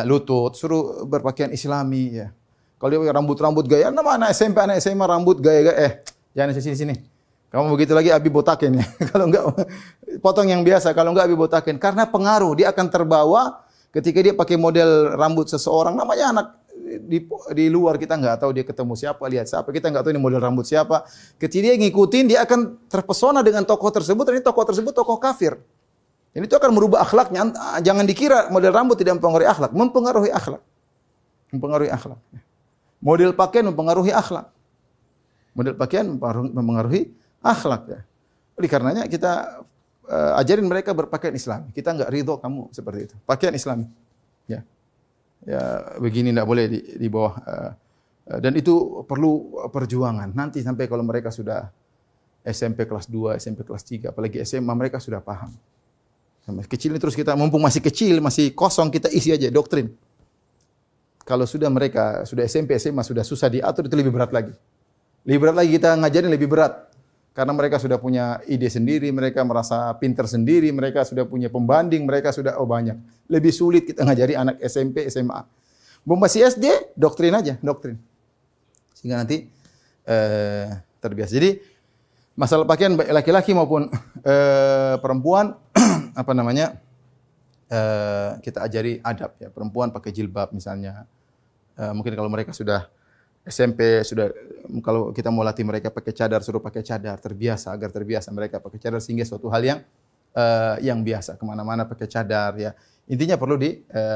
lutut, suruh berpakaian Islami, ya. Kalau dia rambut-rambut gaya, anak SMP, anak SMA rambut gaya-gaya, jangan sini. Kamu begitu lagi abi botakin, ya. Kalau enggak potong yang biasa, kalau enggak abi botakin, karena pengaruh, dia akan terbawa ketika dia pakai model rambut seseorang, namanya anak di luar, kita enggak tahu dia ketemu siapa, lihat siapa, kita enggak tahu ini model rambut siapa. Ketika dia ngikutin, dia akan terpesona dengan tokoh tersebut, dan ini tokoh tersebut tokoh kafir. Ini itu akan merubah akhlaknya. Jangan dikira model rambut tidak mempengaruhi akhlak, mempengaruhi akhlak. Mempengaruhi akhlak. Model pakaian mempengaruhi akhlak. Model pakaian mempengaruhi akhlak, ya. Oleh karenanya kita ajarin mereka berpakaian Islami. Kita enggak ridho kamu seperti itu. Pakaian Islami. Ya. Ya, begini enggak boleh di bawah. Dan itu perlu perjuangan. Nanti sampai kalau mereka sudah SMP kelas 2, SMP kelas 3, apalagi SMA, mereka sudah paham. Kecil ini terus kita, mumpung masih kecil, masih kosong, kita isi aja doktrin. Kalau mereka sudah SMP, SMA, sudah susah diatur, itu lebih berat lagi. Lebih berat lagi kita ngajarin, lebih berat. Karena mereka sudah punya ide sendiri, mereka merasa pintar sendiri, mereka sudah punya pembanding, mereka sudah banyak. Lebih sulit kita ngajari anak SMP, SMA. Masih SD, doktrin aja, doktrin. Sehingga nanti terbiasa. Jadi masalah pakaian baik laki-laki maupun perempuan kita ajari adab, ya. Perempuan pakai jilbab misalnya. Mungkin kalau mereka sudah SMP, kalau kita mau latih mereka pakai cadar, suruh pakai cadar, agar terbiasa mereka pakai cadar, sehingga suatu hal yang biasa, kemana-mana pakai cadar, ya. Intinya perlu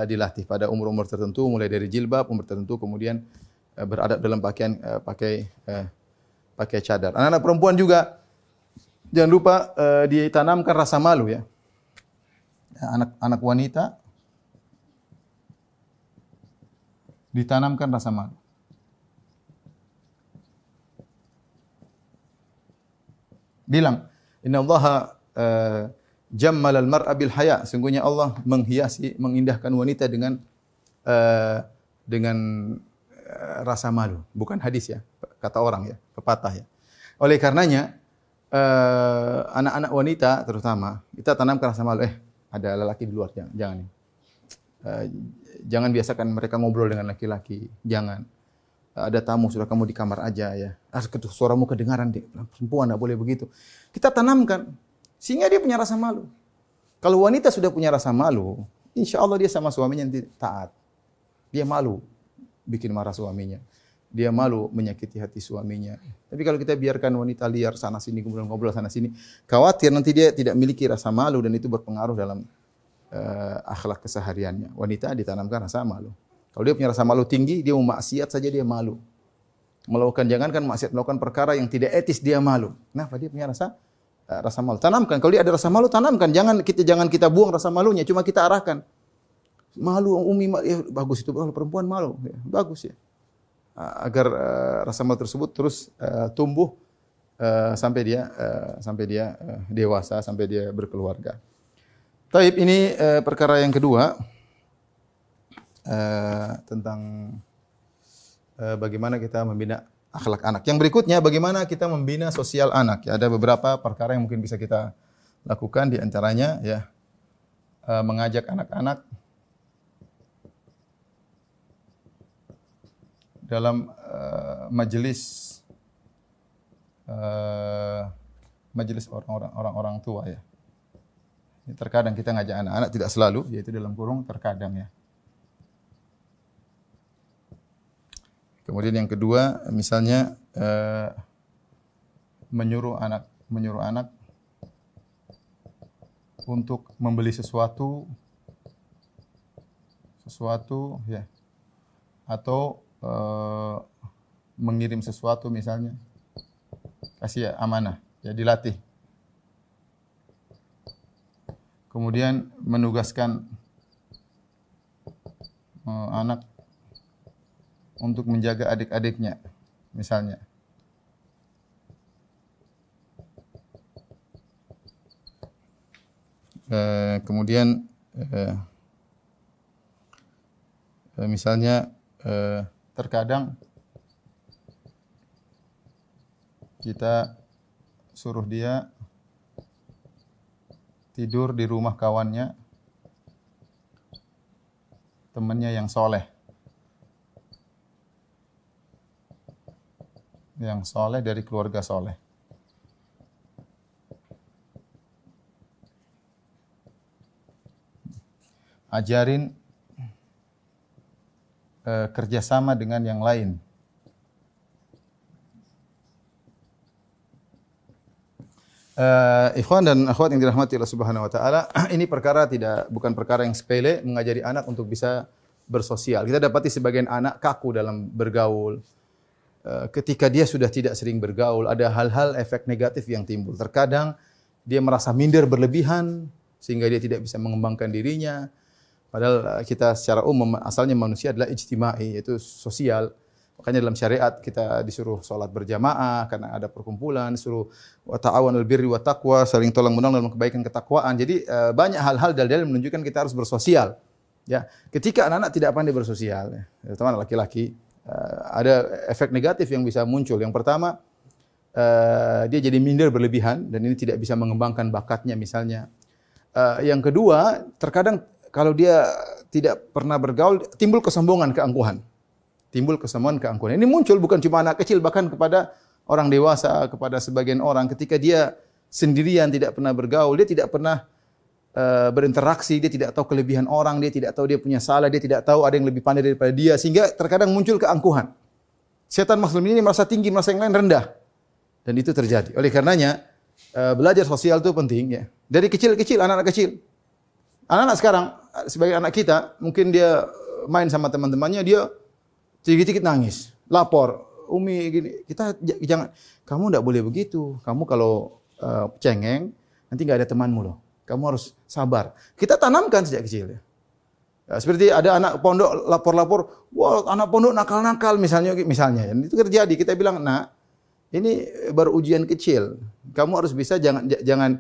dilatih pada umur-umur tertentu, mulai dari jilbab, umur tertentu, kemudian beradab dalam pakaian, pakai cadar. Anak-anak perempuan juga jangan lupa ditanamkan rasa malu, ya. Anak wanita ditanamkan rasa malu. bilang, "Innallaha jammalal mar'a bil haya." Sungguhnya Allah menghiasi, mengindahkan wanita dengan dengan rasa malu. Bukan hadis ya, kata orang ya, pepatah ya. Oleh karenanya anak-anak wanita terutama kita tanamkan rasa malu. Ada lelaki di luar, jangan. Jangan biasakan mereka ngobrol dengan laki-laki. Jangan. Ada tamu, sudah kamu di kamar aja ya. Suaramu kedengaran, perempuan enggak boleh begitu. Kita tanamkan sehingga dia punya rasa malu. Kalau wanita sudah punya rasa malu, insya Allah dia sama suaminya nanti taat. Dia malu bikin marah suaminya. Dia malu menyakiti hati suaminya. Tapi kalau kita biarkan wanita liar sana sini, ngobrol sana sini, khawatir nanti dia tidak memiliki rasa malu dan itu berpengaruh dalam akhlak kesehariannya. Wanita ditanamkan rasa malu. Kalau dia punya rasa malu tinggi, dia mau maksiat saja dia malu. Jangankan maksiat, melakukan perkara yang tidak etis dia malu. Kenapa? Dia punya rasa malu. Tanamkan. Kalau dia ada rasa malu, tanamkan. Jangan kita buang rasa malunya, cuma kita arahkan. Malu Umi, ya, bagus itu. Kalau perempuan malu, ya, bagus ya. Agar rasa malu tersebut terus tumbuh sampai dia dewasa, sampai dia berkeluarga. Taib, ini perkara yang kedua tentang bagaimana kita membina akhlak anak. Yang berikutnya bagaimana kita membina sosial anak. Ya, ada beberapa perkara yang mungkin bisa kita lakukan, di antaranya ya mengajak anak-anak dalam majelis orang-orang tua ya. Terkadang kita ngajak anak-anak, tidak selalu, yaitu dalam kurung terkadang ya. Kemudian yang kedua, misalnya menyuruh anak untuk membeli sesuatu ya, atau mengirim sesuatu misalnya, kasih amanah, ya dilatih. Kemudian menugaskan anak untuk menjaga adik-adiknya, misalnya. Kemudian misalnya terkadang kita suruh dia tidur di rumah kawannya, temannya yang soleh. Yang soleh dari keluarga soleh. Ajarin kerjasama dengan yang lain. Ikhwan dan akhwat yang dirahmati Allah Subhanahu wa taala, ini bukan perkara yang sepele mengajari anak untuk bisa bersosial. Kita dapati sebagian anak kaku dalam bergaul. Ketika dia sudah tidak sering bergaul, ada hal-hal efek negatif yang timbul. Terkadang dia merasa minder berlebihan sehingga dia tidak bisa mengembangkan dirinya. Padahal kita secara umum asalnya manusia adalah ijtimai, yaitu sosial. Makanya dalam syariat kita disuruh sholat berjamaah karena ada perkumpulan, disuruh wa ta'awanul birri wa taqwa, saling tolong menolong dalam kebaikan ketakwaan. Jadi banyak hal-hal dalil menunjukkan kita harus bersosial. Ya, ketika anak-anak tidak pandai bersosial, terutama laki-laki, ada efek negatif yang bisa muncul. Yang pertama, dia jadi minder berlebihan dan ini tidak bisa mengembangkan bakatnya misalnya. Yang kedua, terkadang kalau dia tidak pernah bergaul, timbul kesombongan, keangkuhan. Ini muncul bukan cuma anak kecil, bahkan kepada orang dewasa, kepada sebagian orang. Ketika dia sendirian, tidak pernah bergaul, dia tidak pernah berinteraksi, dia tidak tahu kelebihan orang, dia tidak tahu dia punya salah, dia tidak tahu ada yang lebih pandai daripada dia, sehingga terkadang muncul keangkuhan. Setan muslim ini merasa tinggi, merasa yang lain rendah. Dan itu terjadi. Oleh karenanya, belajar sosial itu penting ya. Dari kecil-kecil, anak-anak kecil. Anak-anak sekarang, sebagai anak kita, mungkin dia main sama teman-temannya, dia sedikit-sedikit nangis, lapor, Umi gini. Kita jangan, kamu enggak boleh begitu. Kamu kalau cengeng, nanti enggak ada temanmu loh. Kamu harus sabar. Kita tanamkan sejak kecil ya. Seperti ada anak pondok lapor-lapor, wah anak pondok nakal-nakal misalnya. Dan itu terjadi. Kita bilang, "Nak, ini baru ujian kecil. Kamu harus bisa, jangan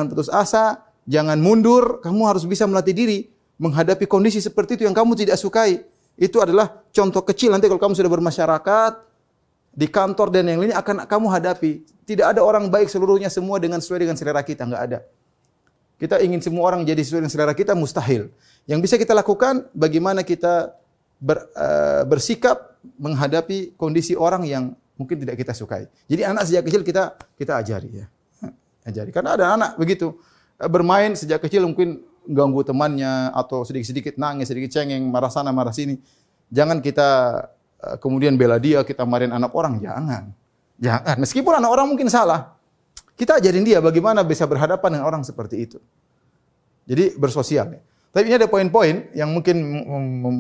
putus asa, jangan mundur. Kamu harus bisa melatih diri menghadapi kondisi seperti itu yang kamu tidak sukai. Itu adalah contoh kecil nanti kalau kamu sudah bermasyarakat, di kantor dan yang lainnya akan kamu hadapi. Tidak ada orang baik seluruhnya semua sesuai dengan selera kita, enggak ada. Kita ingin semua orang jadi sesuai dengan selera kita, mustahil. Yang bisa kita lakukan, bagaimana kita bersikap menghadapi kondisi orang yang mungkin tidak kita sukai. Jadi anak sejak kecil kita ajari ya. Ajari. Karena ada anak begitu. Bermain sejak kecil mungkin ganggu temannya atau sedikit-sedikit nangis, sedikit cengeng, marah sana, marah sini. Jangan kita kemudian bela dia, kita marahin anak orang, jangan. Jangan. Meskipun anak orang mungkin salah, kita ajarin dia bagaimana bisa berhadapan dengan orang seperti itu. Jadi bersosial. Tapi ini ada poin-poin yang mungkin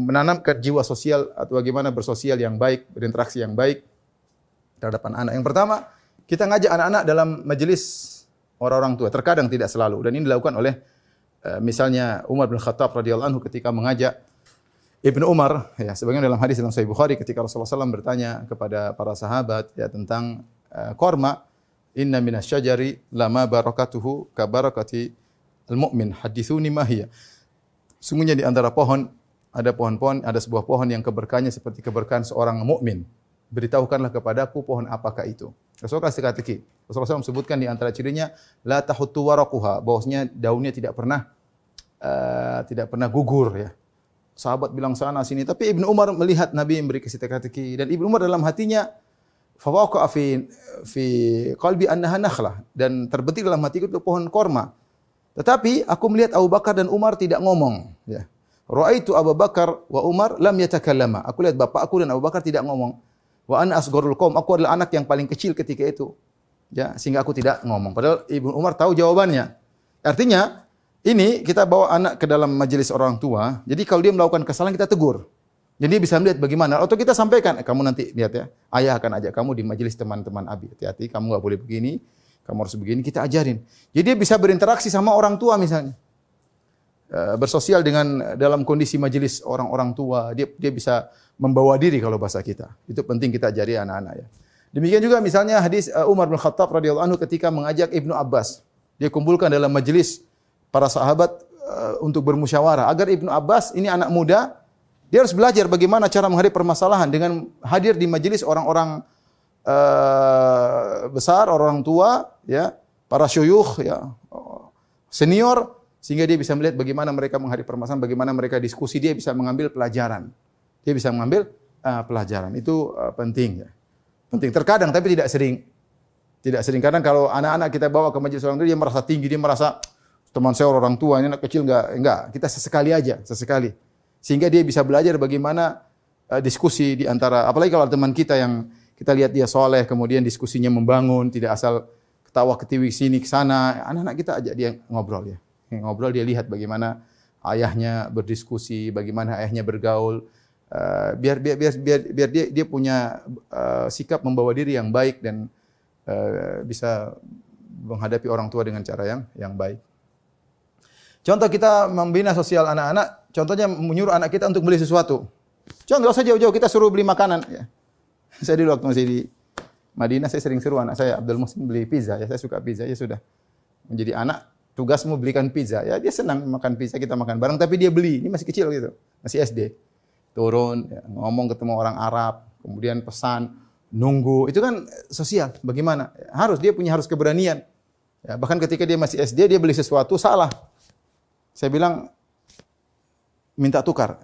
menanamkan jiwa sosial atau bagaimana bersosial yang baik, berinteraksi yang baik terhadap anak-anak. Yang pertama, kita ngajak anak-anak dalam majelis orang-orang tua. Terkadang tidak selalu. Dan ini dilakukan oleh misalnya Umar bin Khattab radhiyallahu anhu ketika mengajak Ibnu Umar, ya, sebagaimana dalam hadis dalam Sahih Bukhari ketika Rasulullah SAW bertanya kepada para sahabat ya tentang korma, inna minasyajari lama barakatuhu ka barakati al-mu'min, hadithuni ma hiya. Sungguhnya di antara pohon ada pohon-pohon, ada sebuah pohon yang keberkahannya seperti keberkahan seorang mukmin. Beritahukanlah kepadaku pohon apakah itu. Rasulullah kasih teka-teki. Rasulullah SAW sebutkan di antara cirinya la tahuttu waraquha, bahwasanya daunnya tidak pernah gugur ya. Sahabat bilang sana sini, tapi Ibnu Umar melihat Nabi memberi kasih teka-teki dan Ibnu Umar dalam hatinya fawaqa fi qalbi annaha nakhlah, dan terbetik dalam hatiku itu pohon korma. Tetapi aku melihat Abu Bakar dan Umar tidak ngomong ya. Ra'aitu Abu Bakar wa Umar lam yatakallama. Aku lihat bapakku dan Abu Bakar tidak ngomong. Wa ana asgharul qaum, aku adalah anak yang paling kecil ketika itu. Ya, sehingga aku tidak ngomong. Padahal Ibnu Umar tahu jawabannya. Artinya, ini kita bawa anak ke dalam majelis orang tua. Jadi kalau dia melakukan kesalahan kita tegur. Jadi dia bisa melihat bagaimana. Atau kita sampaikan, kamu nanti lihat ya, ayah akan ajak kamu di majelis teman-teman Abi. Hati-hati, kamu enggak boleh begini, kamu harus begini, kita ajarin. Jadi dia bisa berinteraksi sama orang tua misalnya. Bersosial dengan dalam kondisi majelis orang-orang tua, dia bisa membawa diri kalau bahasa kita. Itu penting kita ajari anak-anak ya. Demikian juga misalnya hadis Umar bin Khattab radhiyallahu anhu ketika mengajak Ibnu Abbas. Dia kumpulkan dalam majelis para sahabat untuk bermusyawarah agar Ibnu Abbas ini anak muda, dia harus belajar bagaimana cara menghadapi permasalahan dengan hadir di majelis orang-orang besar, orang tua ya, para syuyukh ya, senior, sehingga dia bisa melihat bagaimana mereka menghadapi permasalahan, bagaimana mereka diskusi, dia bisa mengambil pelajaran. Dia bisa mengambil pelajaran. Itu penting ya. Penting. Terkadang tapi tidak sering. Tidak sering. Kadang kalau anak-anak kita bawa ke majelis orang tua, dia merasa tinggi, dia merasa teman saya orang tua, ini anak kecil enggak. Kita sesekali aja, sesekali. Sehingga dia bisa belajar bagaimana diskusi di antara, apalagi kalau teman kita yang kita lihat dia soleh, kemudian diskusinya membangun, tidak asal ketawa ketiwi sini ke sana. Anak-anak kita ajak dia ngobrol ya. Ngobrol, dia lihat bagaimana ayahnya berdiskusi, bagaimana ayahnya bergaul, biar dia punya sikap membawa diri yang baik dan bisa menghadapi orang tua dengan cara yang baik. Contoh kita membina sosial anak-anak, contohnya menyuruh anak kita untuk beli sesuatu. Contoh usah jauh-jauh, kita suruh beli makanan. Ya. Saya dulu waktu masih di Madinah, saya sering suruh anak saya Abdul Muhsin beli pizza. Ya, saya suka pizza, ya sudah. Menjadi anak, tugasmu belikan pizza. Ya, dia senang makan pizza, kita makan bareng, tapi dia beli. Ini masih kecil gitu, masih SD. Turun, ya, ngomong ketemu orang Arab, kemudian pesan, nunggu. Itu kan sosial. Bagaimana? Dia harus keberanian. Ya, bahkan ketika dia masih SD, dia beli sesuatu salah. Saya bilang, minta tukar.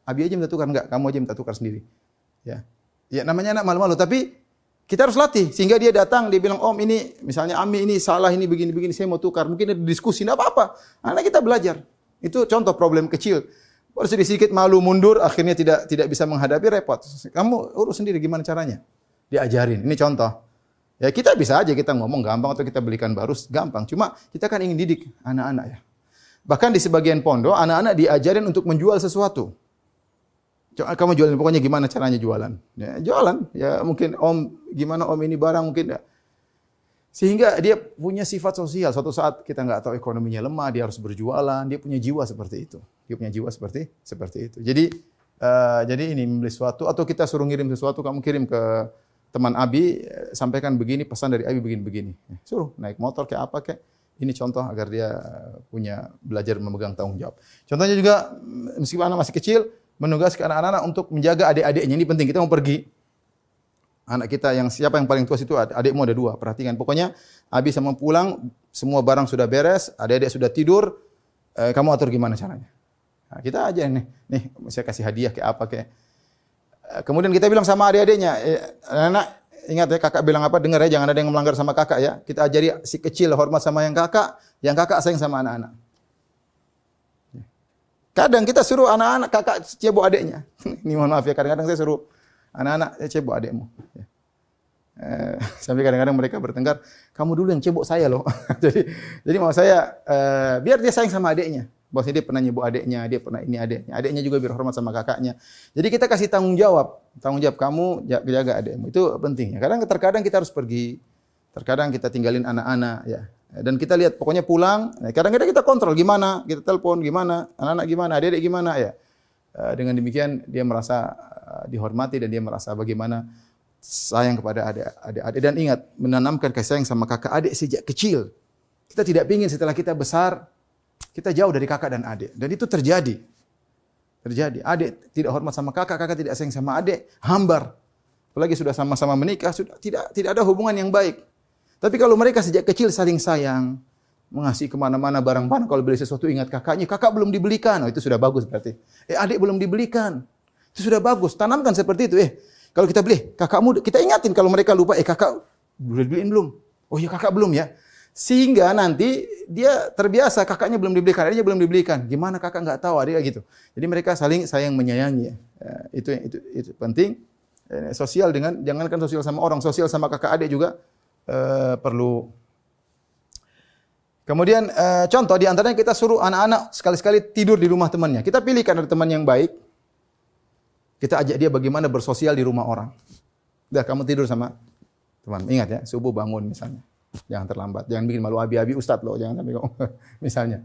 Abi aja minta tukar, enggak, kamu aja minta tukar sendiri. Ya namanya anak malu-malu, tapi kita harus latih. Sehingga dia datang, dia bilang, Om ini, misalnya Ami ini salah, ini begini-begini, saya mau tukar. Mungkin ada diskusi, enggak apa-apa. Anak kita belajar. Itu contoh problem kecil. Baru sedikit malu mundur, akhirnya tidak bisa menghadapi, repot. Kamu urus sendiri gimana caranya? Diajarin, ini contoh. Ya kita bisa aja kita ngomong gampang atau kita belikan baru gampang. Cuma kita kan ingin didik anak-anak ya. Bahkan di sebagian pondok, anak-anak diajarin untuk menjual sesuatu. Kamu jualan, pokoknya gimana caranya jualan. Ya, jualan, ya mungkin Om, gimana Om ini barang, mungkin. Sehingga dia punya sifat sosial. Suatu saat kita nggak tahu ekonominya lemah, dia harus berjualan, dia punya jiwa seperti itu. Dia punya jiwa seperti itu. Jadi ini membeli sesuatu, atau kita suruh ngirim sesuatu, kamu kirim ke teman Abi sampaikan begini, pesan dari Abi begini-begini. Suruh naik motor kayak apa kayak. Ini contoh agar dia punya belajar memegang tanggung jawab. Contohnya juga meskipun anak masih kecil, menugaskan anak-anak untuk menjaga adik-adiknya. Ini penting, kita mau pergi. Anak kita yang siapa yang paling tua itu adikmu ada 2, perhatikan. Pokoknya Abi sama pulang, semua barang sudah beres, adik-adik sudah tidur, kamu atur gimana caranya. Nah, kita aja nih, saya kasih hadiah kayak apa kayak. Kemudian kita bilang sama adik-adiknya, anak ingat ya kakak bilang apa, dengar ya, jangan ada yang melanggar sama kakak ya. Kita ajari si kecil hormat sama yang kakak sayang sama anak-anak. Kadang kita suruh anak-anak kakak cebok adiknya. Ini mohon maaf ya, kadang-kadang saya suruh anak-anak cebok adikmu. Sampai kadang-kadang mereka bertengkar, kamu dulu yang cebok saya loh. jadi mau saya biar dia sayang sama adiknya. Bahwasanya dia pernah nyebok adiknya, dia pernah ini adiknya. Adiknya juga biar hormat sama kakaknya. Jadi kita kasih tanggung jawab kamu jaga adikmu. Itu penting. Terkadang kita harus pergi, terkadang kita tinggalin anak-anak ya. Dan kita lihat pokoknya pulang, kadang-kadang kita kontrol gimana, kita telepon gimana, anak-anak gimana, adik-adik gimana ya. Dengan demikian dia merasa dihormati dan dia merasa bagaimana sayang kepada adik-adik. Dan ingat, menanamkan kasih sayang sama kakak adik sejak kecil. Kita tidak ingin setelah kita besar kita jauh dari kakak dan adik. Dan itu terjadi. Adik tidak hormat sama kakak, kakak tidak sayang sama adik, hambar. Apalagi sudah sama-sama menikah, sudah tidak ada hubungan yang baik. Tapi kalau mereka sejak kecil saling sayang, mengasihi kemana-mana barang-barang, kalau beli sesuatu ingat kakaknya, kakak belum dibelikan, itu sudah bagus berarti. Adik belum dibelikan, itu sudah bagus. Tanamkan seperti itu. Kalau kita beli, kakakmu, kita ingatin kalau mereka lupa, kakak boleh beliin belum? Oh iya kakak belum ya. Sehingga nanti dia terbiasa kakaknya belum dibelikan, adiknya belum dibelikan. Gimana kakak nggak tahu adik gitu. Jadi mereka saling sayang menyayangi. Itu penting. Sosial jangankan sosial sama orang, sosial sama kakak adik juga perlu. Kemudian contoh di antaranya kita suruh anak-anak sekali-sekali tidur di rumah temannya. Kita pilihkan ada teman yang baik. Kita ajak dia bagaimana bersosial di rumah orang. Udah kamu tidur sama teman. Ingat ya, subuh bangun misalnya. Jangan terlambat, jangan bikin malu abi-abi ustaz loh, jangan sampai kamu misalnya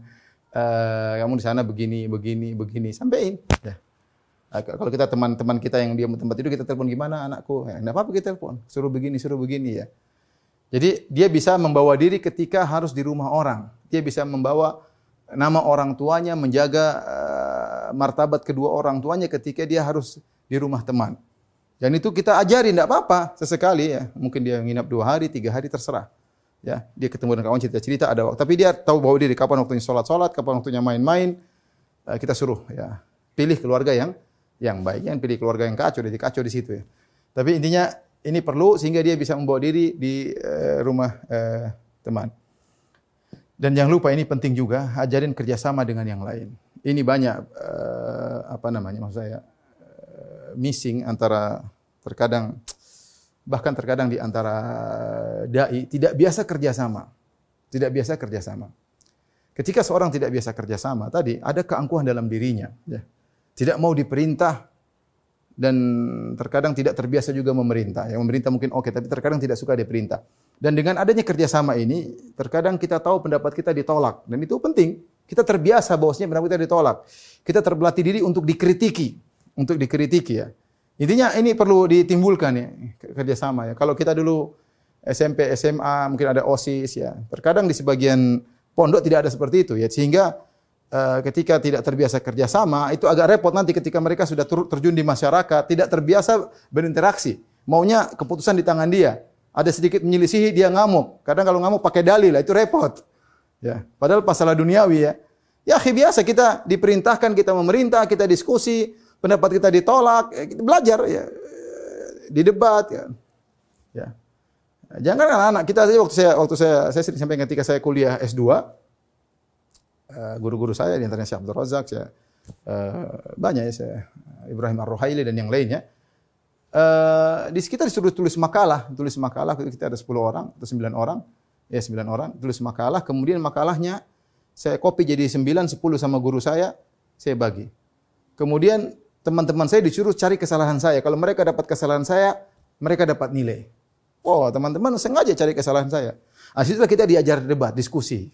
kamu di sana begini, sampein. Ya. Kalau kita teman-teman kita yang dia tempat tidur kita telepon gimana anakku, enggak apa-apa kita telepon, suruh begini ya. Jadi dia bisa membawa diri ketika harus di rumah orang, dia bisa membawa nama orang tuanya, menjaga martabat kedua orang tuanya ketika dia harus di rumah teman. Dan itu kita ajari, enggak apa-apa sesekali ya, mungkin dia nginap 2 hari, 3 hari terserah. Ya, dia ketemu dengan kawan cerita-cerita ada waktu, tapi dia tahu bahwa diri kapan waktunya salat, kapan waktunya main-main. Kita suruh ya, pilih keluarga yang baik, jangan pilih keluarga yang kacau, jadi kacau di situ ya. Tapi intinya ini perlu sehingga dia bisa membawa diri di rumah teman. Dan jangan lupa ini penting juga, ajarin kerjasama dengan yang lain. Ini banyak maksud saya missing antara bahkan terkadang di antara dai tidak biasa kerjasama. Ketika seorang tidak biasa kerjasama, tadi ada keangkuhan dalam dirinya. Ya. Tidak mau diperintah dan terkadang tidak terbiasa juga memerintah. Yang memerintah mungkin oke, tapi terkadang tidak suka diperintah. Dan dengan adanya kerjasama ini, terkadang kita tahu pendapat kita ditolak. Dan itu penting. Kita terbiasa bahwasanya pendapat kita ditolak. Kita terbelatih diri untuk dikritiki. Ya. Intinya ini perlu ditimbulkan ya, kerjasama ya. Kalau kita dulu SMP, SMA, mungkin ada OSIS ya. Terkadang di sebagian pondok tidak ada seperti itu ya. Sehingga ketika tidak terbiasa kerjasama, itu agak repot nanti ketika mereka sudah terjun di masyarakat, tidak terbiasa berinteraksi. Maunya keputusan di tangan dia. Ada sedikit menyelisihi, dia ngamuk. Kadang kalau ngamuk pakai dalil, itu repot. Ya. Padahal masalah duniawi ya. Ya biasa kita diperintahkan, kita memerintah, kita diskusi, pendapat kita ditolak, kita belajar ya, didebat ya. Ya. Jangan anak-anak kita waktu saya sering sampaikan ketika saya kuliah S2, guru-guru saya di antaranya Syekh Abdul Razak, banyak ya, saya Ibrahim Ar-Ruhaili dan yang lainnya. Di sekitar disuruh tulis makalah kita ada 10 orang atau 9 orang, ya 9 orang tulis makalah, kemudian makalahnya saya copy jadi 9, 10 sama guru saya bagi. Kemudian teman-teman saya disuruh cari kesalahan saya. Kalau mereka dapat kesalahan saya, mereka dapat nilai. Oh, teman-teman sengaja cari kesalahan saya. Disitulah kita diajar debat, diskusi.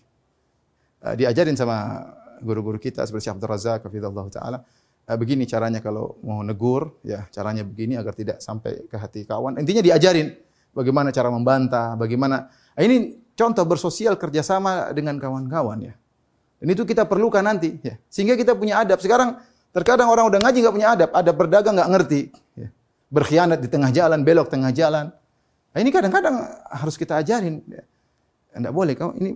Diajarin sama guru-guru kita seperti Syekh Abdul Razak, hafizallahu taala. begini caranya kalau mau negur, ya caranya begini agar tidak sampai ke hati kawan. Intinya diajarin bagaimana cara membantah, bagaimana. Ini contoh bersosial kerjasama dengan kawan-kawan ya. Dan itu kita perlukan nanti ya. Sehingga kita punya adab. Sekarang terkadang orang udah ngaji nggak punya adab, adab berdagang nggak ngerti. Ya. Berkhianat di tengah jalan, belok tengah jalan. Nah, ini kadang-kadang harus kita ajarin. Ya. Tidak boleh. Ini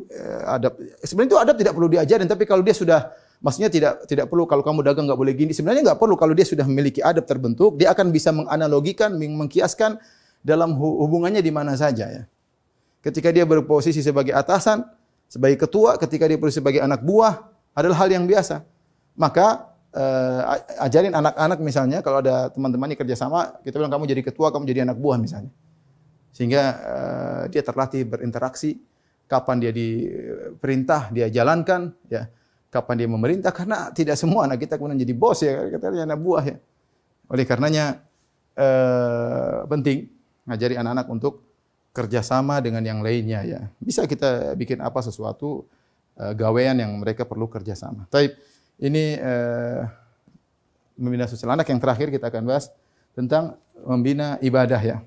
adab. Sebenarnya itu adab tidak perlu diajarin, tapi kalau dia sudah, maksudnya tidak perlu kalau kamu dagang nggak boleh gini. Sebenarnya nggak perlu kalau dia sudah memiliki adab terbentuk, dia akan bisa menganalogikan, mengkiaskan dalam hubungannya di mana saja ya. Ketika dia berposisi sebagai atasan, sebagai ketua, ketika dia berposisi sebagai anak buah, adalah hal yang biasa. Maka ajarin anak-anak misalnya, kalau ada teman-teman yang kerjasama, kita bilang kamu jadi ketua, kamu jadi anak buah misalnya. Sehingga dia terlatih berinteraksi, kapan dia diperintah, dia jalankan, ya. Kapan dia memerintah, karena tidak semua anak kita kemudian jadi bos ya, katanya anak buah ya. Oleh karenanya penting ngajari anak-anak untuk kerjasama dengan yang lainnya ya. Bisa kita bikin apa sesuatu gawean yang mereka perlu kerjasama. Taib, ini membina sosial anak. Yang terakhir kita akan bahas tentang membina ibadah ya.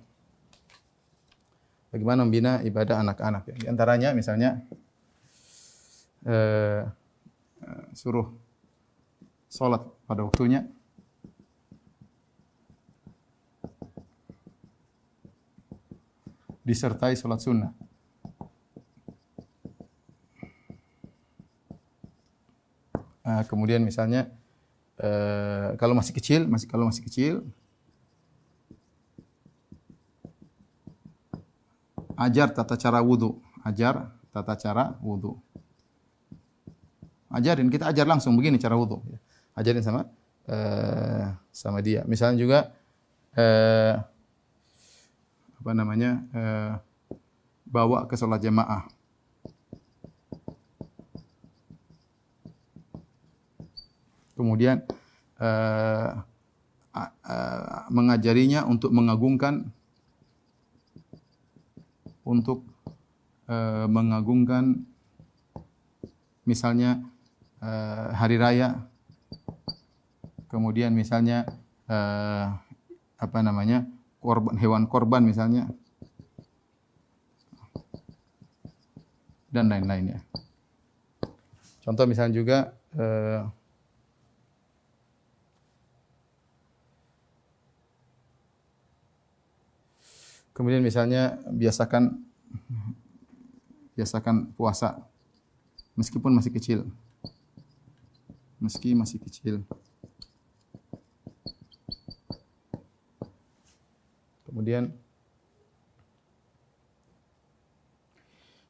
Bagaimana membina ibadah anak-anak ya. Di antaranya misalnya suruh sholat pada waktunya. Disertai sholat sunnah. Kemudian misalnya kalau masih kecil, ajar tata cara wudu, Ajarin, kita ajar langsung begini cara wudu. Ajarin sama dia. Misalnya juga bawa ke sholat jamaah. Kemudian mengajarinya untuk mengagungkan misalnya hari raya. Kemudian misalnya hewan korban misalnya, dan lain-lainnya. Contoh misalnya juga kemudian misalnya biasakan puasa meskipun masih kecil. Kemudian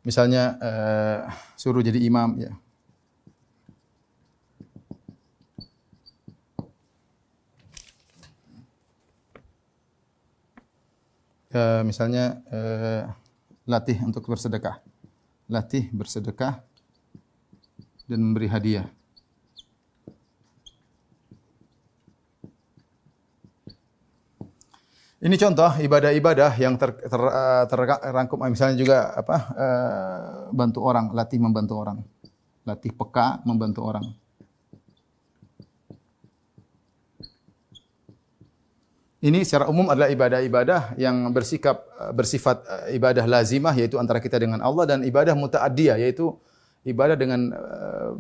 misalnya suruh jadi imam ya. Misalnya latih untuk bersedekah. Latih bersedekah dan memberi hadiah. Ini contoh ibadah-ibadah yang terrangkum. Misalnya juga bantu orang, latih membantu orang, latih peka membantu orang. Ini secara umum adalah ibadah-ibadah yang bersifat ibadah lazimah, yaitu antara kita dengan Allah, dan ibadah muta'addiyah, yaitu ibadah dengan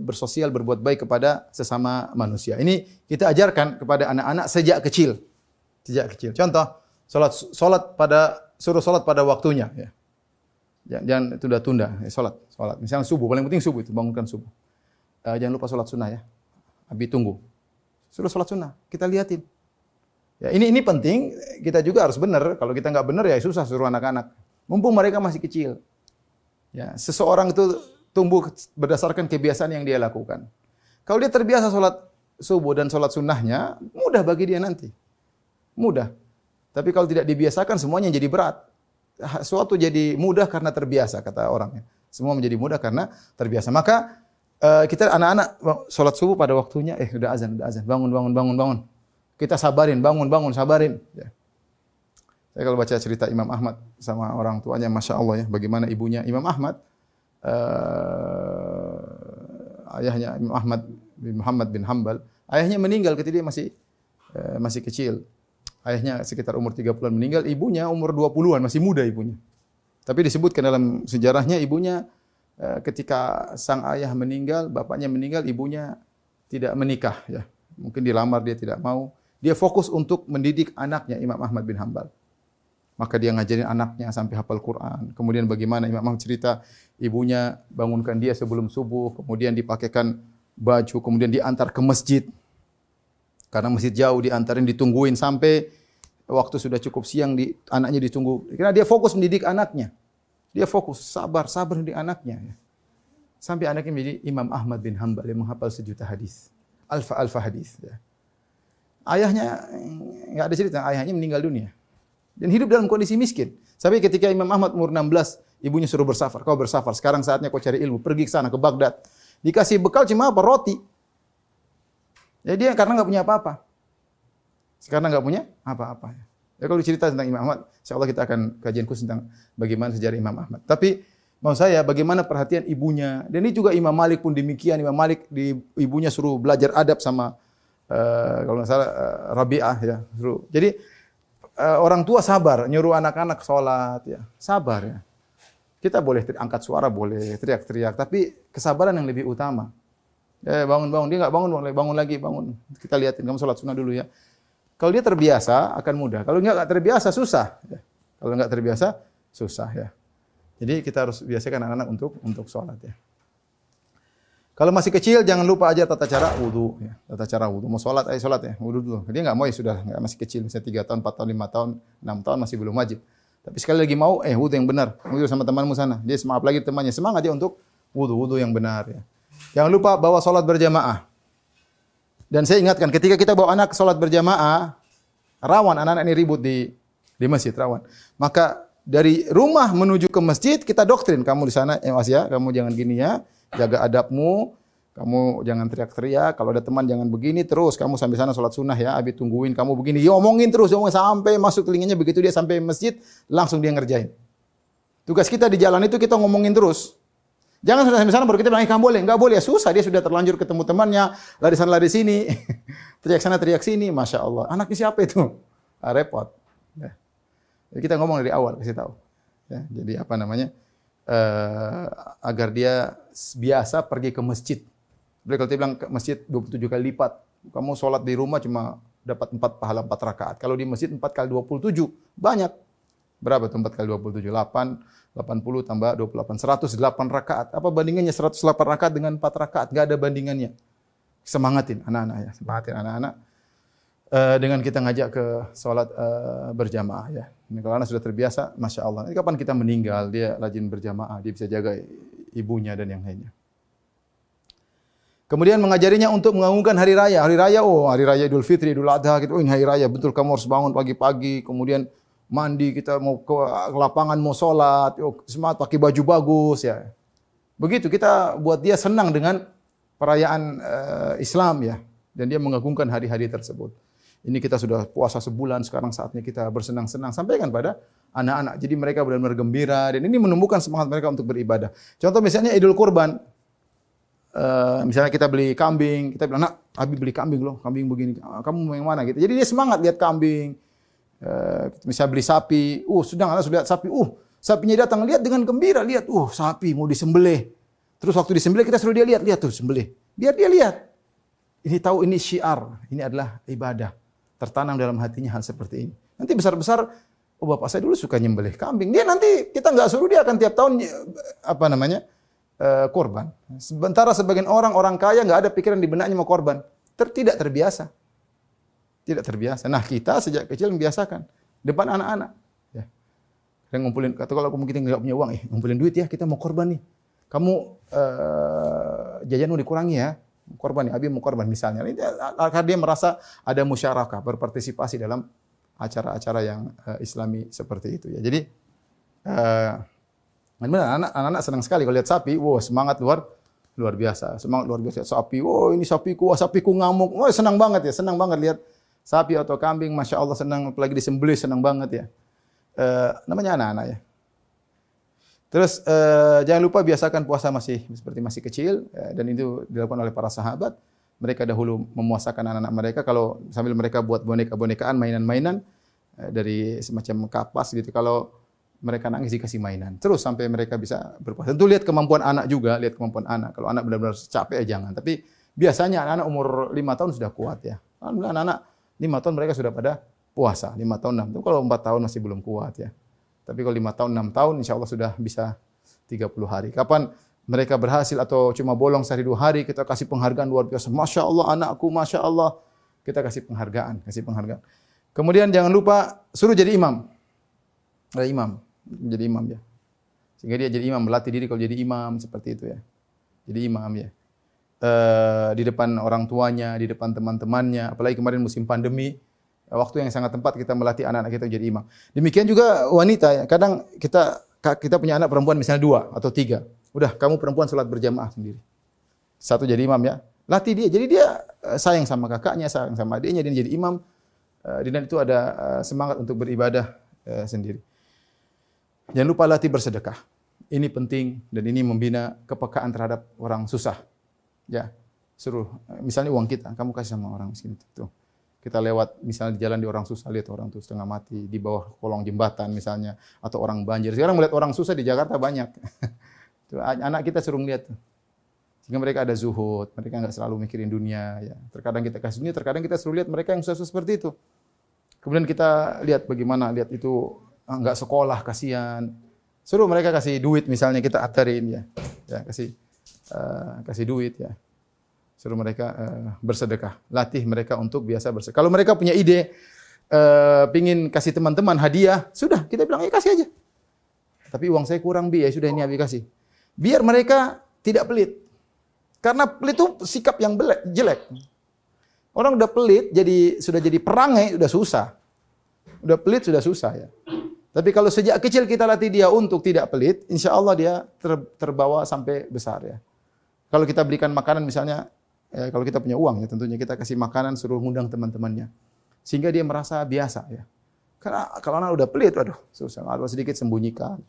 bersosial, berbuat baik kepada sesama manusia. Ini kita ajarkan kepada anak-anak sejak kecil. Contoh, suruh salat pada waktunya ya. Jangan tunda-tunda ya, salat. Misalnya subuh, paling penting subuh itu, bangunkan subuh. Jangan lupa salat sunnah ya. Abi tunggu. Suruh salat sunnah, kita lihatin. Ya, ini penting, kita juga harus benar. Kalau kita enggak benar ya susah suruh anak-anak. Mumpung mereka masih kecil. Ya, seseorang itu tumbuh berdasarkan kebiasaan yang dia lakukan. Kalau dia terbiasa salat subuh dan salat sunnahnya, mudah bagi dia nanti. Mudah. Tapi kalau tidak dibiasakan, semuanya jadi berat. Suatu jadi mudah karena terbiasa, kata orangnya. Semua menjadi mudah karena terbiasa. Maka kita anak-anak salat subuh pada waktunya, udah azan. Bangun. Kita sabarin, sabarin. Ya. Saya kalau baca cerita Imam Ahmad sama orang tuanya, Masya Allah ya, bagaimana ibunya Imam Ahmad, ayahnya Imam Ahmad bin Muhammad bin Hanbal, Ayahnya meninggal ketika dia masih kecil. Ayahnya sekitar umur 30-an meninggal, ibunya umur 20-an, masih muda ibunya. Tapi disebutkan dalam sejarahnya ibunya ketika sang ayah meninggal, bapaknya meninggal, ibunya tidak menikah ya. Mungkin dilamar dia tidak mau. Dia fokus untuk mendidik anaknya Imam Ahmad bin Hanbal. Maka dia ngajarin anaknya sampai hafal Quran. Kemudian bagaimana Imam Ahmad cerita ibunya bangunkan dia sebelum subuh, kemudian dipakaikan baju, kemudian diantar ke masjid. Karena masjid jauh, diantarin, ditungguin sampai waktu sudah cukup siang, anaknya ditunggu. Karena dia fokus mendidik anaknya. Dia fokus, sabar mendidik anaknya. Ya. Sampai anaknya menjadi Imam Ahmad bin Hanbal yang menghafal 1.000.000 hadis. Alfa hadis. Ya. Ayahnya, nggak ada cerita, ayahnya meninggal dunia. Dan hidup dalam kondisi miskin. Sampai ketika Imam Ahmad umur 16, ibunya suruh bersafar. Kau bersafar, sekarang saatnya kau cari ilmu. Pergi ke sana, ke Baghdad. Dikasih bekal cuma apa? Roti. Jadi dia karena nggak punya apa-apa. Karena nggak punya apa-apa. Ya, kalau cerita tentang Imam Ahmad, insyaallah kita akan kajian khusus tentang bagaimana sejarah Imam Ahmad. Tapi mau saya bagaimana perhatian ibunya. Dan ini juga Imam Malik pun demikian. Imam Malik ibunya suruh belajar adab sama kalau nggak salah Rabi'ah ya. Suruh. Jadi orang tua sabar nyuruh anak-anak sholat ya. Sabar ya. Kita boleh angkat suara, boleh teriak-teriak, tapi kesabaran yang lebih utama. Bangun. Dia nggak bangun lagi. Kita lihatin, kamu sholat sunnah dulu ya. Kalau dia terbiasa akan mudah. Kalau nggak terbiasa susah. Ya. Kalau nggak terbiasa susah ya. Jadi kita harus biasakan anak-anak untuk sholat ya. Kalau masih kecil jangan lupa aja tata cara wudu ya. Tata cara wudu. Mau sholat ayo sholat ya. Wudu dulu. Dia nggak mau ya sudah, nggak masih kecil, misalnya 3 tahun, 4 tahun, 5 tahun, 6 tahun masih belum wajib. Tapi sekali lagi mau wudu yang benar. Wudu sama temanmu sana. Dia semangat lagi temannya. Semangat dia untuk wudu yang benar ya. Jangan lupa bawa sholat berjamaah. Dan saya ingatkan ketika kita bawa anak sholat berjamaah, rawan anak-anak ini ribut di masjid, rawan. Maka dari rumah menuju ke masjid kita doktrin, kamu di sana Mas ya, kamu jangan gini ya, jaga adabmu, kamu jangan teriak-teriak, kalau ada teman jangan begini terus, kamu sampai sana sholat sunnah ya, habis tungguin kamu begini, diomongin terus, sampai masuk telinganya, begitu dia sampai masjid langsung dia ngerjain. Tugas kita di jalan itu kita ngomongin terus. Jangan sudah sampai sana baru kita bilang, kamu boleh, enggak boleh ya, susah dia sudah terlanjur ketemu temannya, lari sana lari sini, teriak sana teriak sini, masya Allah, anaknya siapa itu? Repot. Ya. Jadi kita ngomong dari awal kasih tahu. Ya, jadi apa namanya? Agar dia biasa pergi ke masjid. Kalau dia bilang ke masjid 27 kali lipat, kamu sholat di rumah cuma dapat 4 pahala 4 rakaat. Kalau di masjid 4 kali 27 banyak. Berapa tuh 4 kali 27? 80 tambah 28, 108 rakaat. Apa bandingannya 108 rakaat dengan 4 rakaat? Enggak ada bandingannya. Semangatin anak-anak ya, semangatin anak-anak. Dengan kita ngajak ke sholat berjamaah ya. Ini kalau anak sudah terbiasa, masya Allah. Nanti kapan kita meninggal, dia rajin berjamaah, dia bisa jaga ibunya dan yang lainnya. Kemudian mengajarinya untuk mengagungkan hari raya. Hari raya Idul Fitri, Idul Adha, gitu. Ini hari raya, betul kamu harus bangun pagi-pagi, kemudian mandi, kita mau ke lapangan mau sholat, semangat pakai baju bagus ya. Begitu kita buat dia senang dengan perayaan Islam ya, dan dia mengagungkan hari-hari tersebut. Ini kita sudah puasa sebulan, sekarang saatnya kita bersenang-senang. Sampaikan pada anak-anak. Jadi mereka benar-benar gembira dan ini menumbuhkan semangat mereka untuk beribadah. Contoh misalnya Idul Kurban. Misalnya kita beli kambing, kita bilang, "Nak, Abi beli kambing loh, kambing begini. Kamu mau yang mana?" gitu. Jadi dia semangat lihat kambing. Misalnya beli sapi, sedang anak sudah lihat sapi, sapinya datang, lihat dengan gembira, lihat, sapi mau disembelih. Terus waktu disembelih kita suruh dia lihat tuh sembelih. Biar dia lihat. Ini tahu ini syiar, ini adalah ibadah. Tertanam dalam hatinya hal seperti ini. Nanti besar-besar, bapak saya dulu suka nyembelih kambing. Dia nanti kita nggak suruh dia akan tiap tahun korban. Sementara sebagian orang kaya nggak ada pikiran di benaknya mau korban. Tidak terbiasa. Tidak terbiasa. Nah kita sejak kecil membiasakan depan anak-anak. Ya. Dan ngumpulin, kata kalau kamu kita nggak punya uang, ngumpulin duit ya, kita mau korban nih. Kamu jajan mau dikurangi ya. Korban nih, Abi mau korban misalnya. Agar dia merasa ada musyarakah, berpartisipasi dalam acara-acara yang Islami seperti itu ya. Jadi anak-anak senang sekali kalau lihat sapi, semangat luar biasa, semangat luar biasa. Sapi, ini sapiku, sapiku ngamuk, senang banget lihat sapi atau kambing, masya Allah senang, apalagi disembelih senang banget ya. Namanya anak-anak ya. Terus jangan lupa biasakan puasa seperti masih kecil dan itu dilakukan oleh para sahabat. mereka dahulu memuasakan anak-anak mereka kalau sambil mereka buat boneka-bonekaan, mainan-mainan dari semacam kapas gitu. Kalau mereka nangis dikasih mainan. Terus sampai mereka bisa berpuasa. Tentu lihat kemampuan anak juga, lihat kemampuan anak. Kalau anak benar-benar capek ya jangan. Tapi biasanya anak-anak umur 5 tahun sudah kuat ya. Alhamdulillah anak-anak 5 tahun mereka sudah pada puasa. 5 tahun, 6 tahun. Kalau 4 tahun masih belum kuat ya. Tapi kalau 5 tahun, 6 tahun insya Allah sudah bisa 30 hari. Kapan mereka berhasil atau cuma bolong sehari 2 hari, kita kasih penghargaan luar biasa. Masya Allah anakku, Masya Allah. Kita kasih penghargaan. Kemudian jangan lupa suruh jadi imam. Jadi imam ya. Sehingga dia jadi imam, melatih diri kalau jadi imam seperti itu ya. Jadi imam ya. Di depan orang tuanya, di depan teman-temannya, apalagi kemarin musim pandemi, waktu yang sangat tepat kita melatih anak-anak kita jadi imam. Demikian juga wanita ya. Kadang kita punya anak perempuan misalnya 2 atau 3. Udah, kamu perempuan salat berjamaah sendiri. Satu jadi imam ya. Latih dia. Jadi dia sayang sama kakaknya, sayang sama adiknya, dia jadi imam. Dan itu ada semangat untuk beribadah sendiri. Jangan lupa latih bersedekah. Ini penting dan ini membina kepekaan terhadap orang susah. Ya, suruh misalnya uang kita, kamu kasih sama orang miskin itu. Kita lewat misalnya di jalan di orang susah, lihat orang tuh setengah mati di bawah kolong jembatan misalnya, atau orang banjir. Sekarang melihat orang susah di Jakarta banyak. Tuh, anak kita suruh lihat. Sehingga mereka ada zuhud, mereka enggak selalu mikirin dunia ya. Terkadang kita kasih dunia, terkadang kita suruh lihat mereka yang susah seperti itu. Kemudian kita lihat bagaimana lihat itu enggak sekolah kasihan. Suruh mereka kasih duit misalnya kita atarin ya. Ya, kasih duit ya. Suruh mereka bersedekah. Latih mereka untuk biasa bersedekah. Kalau mereka punya ide pingin kasih teman-teman hadiah, sudah kita bilang ya kasih aja. Tapi uang saya kurang ya sudah ini Abi kasih. Biar mereka tidak pelit. Karena pelit itu sikap yang jelek. Orang udah pelit sudah jadi perangai sudah susah. Udah pelit sudah susah ya. Tapi kalau sejak kecil kita latih dia untuk tidak pelit, insya Allah dia terbawa sampai besar ya. Kalau kita berikan makanan misalnya, kalau kita punya uang ya tentunya kita kasih makanan suruh ngundang teman-temannya. Sehingga dia merasa biasa ya. Karena kalau anak udah pelit, waduh susah. Kalau sedikit sembunyikan,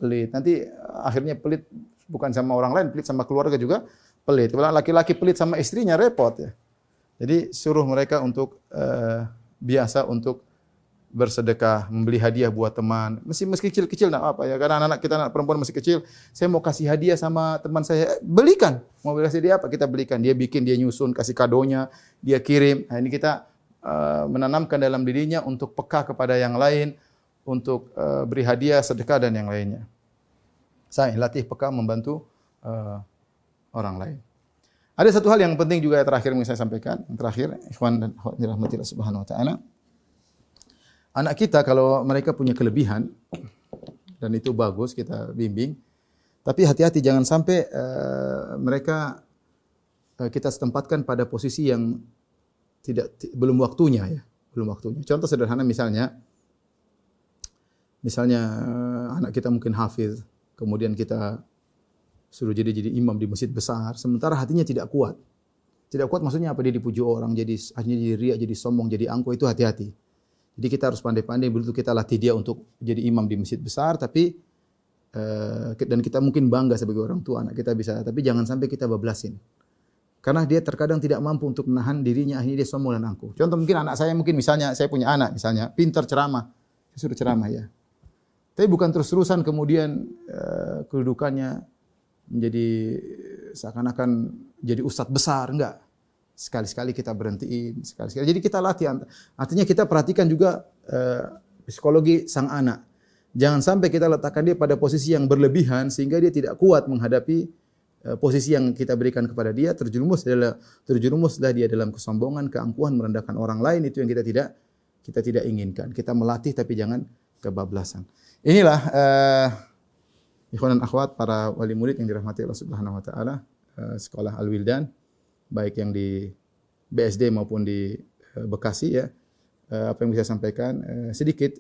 pelit. Nanti akhirnya pelit bukan sama orang lain, pelit sama keluarga juga pelit. Kalau laki-laki pelit sama istrinya repot ya. Jadi suruh mereka untuk biasa untuk bersedekah, membeli hadiah buat teman. Meski kecil-kecil enggak apa ya. Karena anak kita anak perempuan masih kecil, saya mau kasih hadiah sama teman saya, belikan. Mau kasih dia apa? Kita belikan. Dia bikin, dia nyusun, kasih kadonya, dia kirim. Nah, ini kita menanamkan dalam dirinya untuk peka kepada yang lain, untuk beri hadiah, sedekah dan yang lainnya. Saya latih peka membantu orang lain. Ada satu hal yang penting juga terakhir yang saya sampaikan. Yang terakhir, ikhwan dan akhwat dirahmatillah subhanahu wa ta'ala. Anak kita kalau mereka punya kelebihan dan itu bagus kita bimbing, tapi hati-hati jangan sampai mereka kita setempatkan pada posisi yang belum waktunya ya, belum waktunya. Contoh sederhana misalnya anak kita mungkin hafiz, kemudian kita suruh jadi imam di masjid besar, sementara hatinya tidak kuat. Tidak kuat maksudnya apa? Dia dipuji orang, akhirnya jadi riak, jadi sombong, jadi angkuh, itu hati-hati. Jadi kita harus pandai-pandai begitu kita latih dia untuk jadi imam di masjid besar, tapi dan kita mungkin bangga sebagai orang tua anak kita bisa, tapi jangan sampai kita bablasin. Karena dia terkadang tidak mampu untuk menahan dirinya, akhirnya dia sombong dan angkuh. Contoh mungkin anak saya misalnya saya punya anak misalnya pintar ceramah, saya suruh ceramah ya. Tapi bukan terus-terusan kemudian kedudukannya menjadi seakan-akan jadi ustadz besar, enggak. Sekali-sekali kita berhentiin, sekali-sekali. Jadi kita latih. Artinya kita perhatikan juga psikologi sang anak. Jangan sampai kita letakkan dia pada posisi yang berlebihan sehingga dia tidak kuat menghadapi posisi yang kita berikan kepada dia. Terjerumuslah dia dalam kesombongan, keangkuhan, merendahkan orang lain. Itu yang kita tidak inginkan. Kita melatih tapi jangan kebablasan. Inilah ikhwan dan akhwat para wali murid yang dirahmati Allah Subhanahu wa taala, sekolah Al-Wildan baik yang di BSD maupun di Bekasi ya. Apa yang bisa saya sampaikan sedikit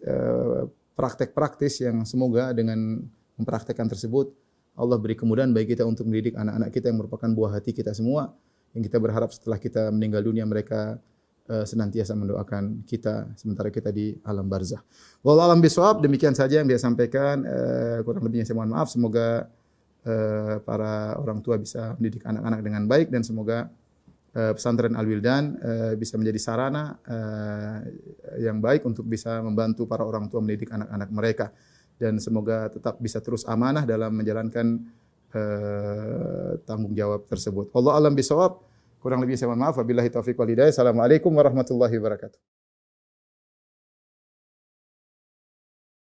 praktek praktis yang semoga dengan mempraktekkan tersebut Allah beri kemudahan bagi kita untuk mendidik anak-anak kita yang merupakan buah hati kita semua, yang kita berharap setelah kita meninggal dunia mereka senantiasa mendoakan kita sementara kita di alam barzah. Wallahu a'lam bishawab. Demikian saja yang dia sampaikan, kurang lebihnya saya mohon maaf. Semoga para orang tua bisa mendidik anak-anak dengan baik dan semoga pesantren Al-Wildan bisa menjadi sarana yang baik untuk bisa membantu para orang tua mendidik anak-anak mereka, dan semoga tetap bisa terus amanah dalam menjalankan tanggung jawab tersebut. Allah alam bisawab. Kurang lebih saya mohon maaf. Wabillahi taufiq wal hidayah. Assalamualaikum warahmatullahi wabarakatuh.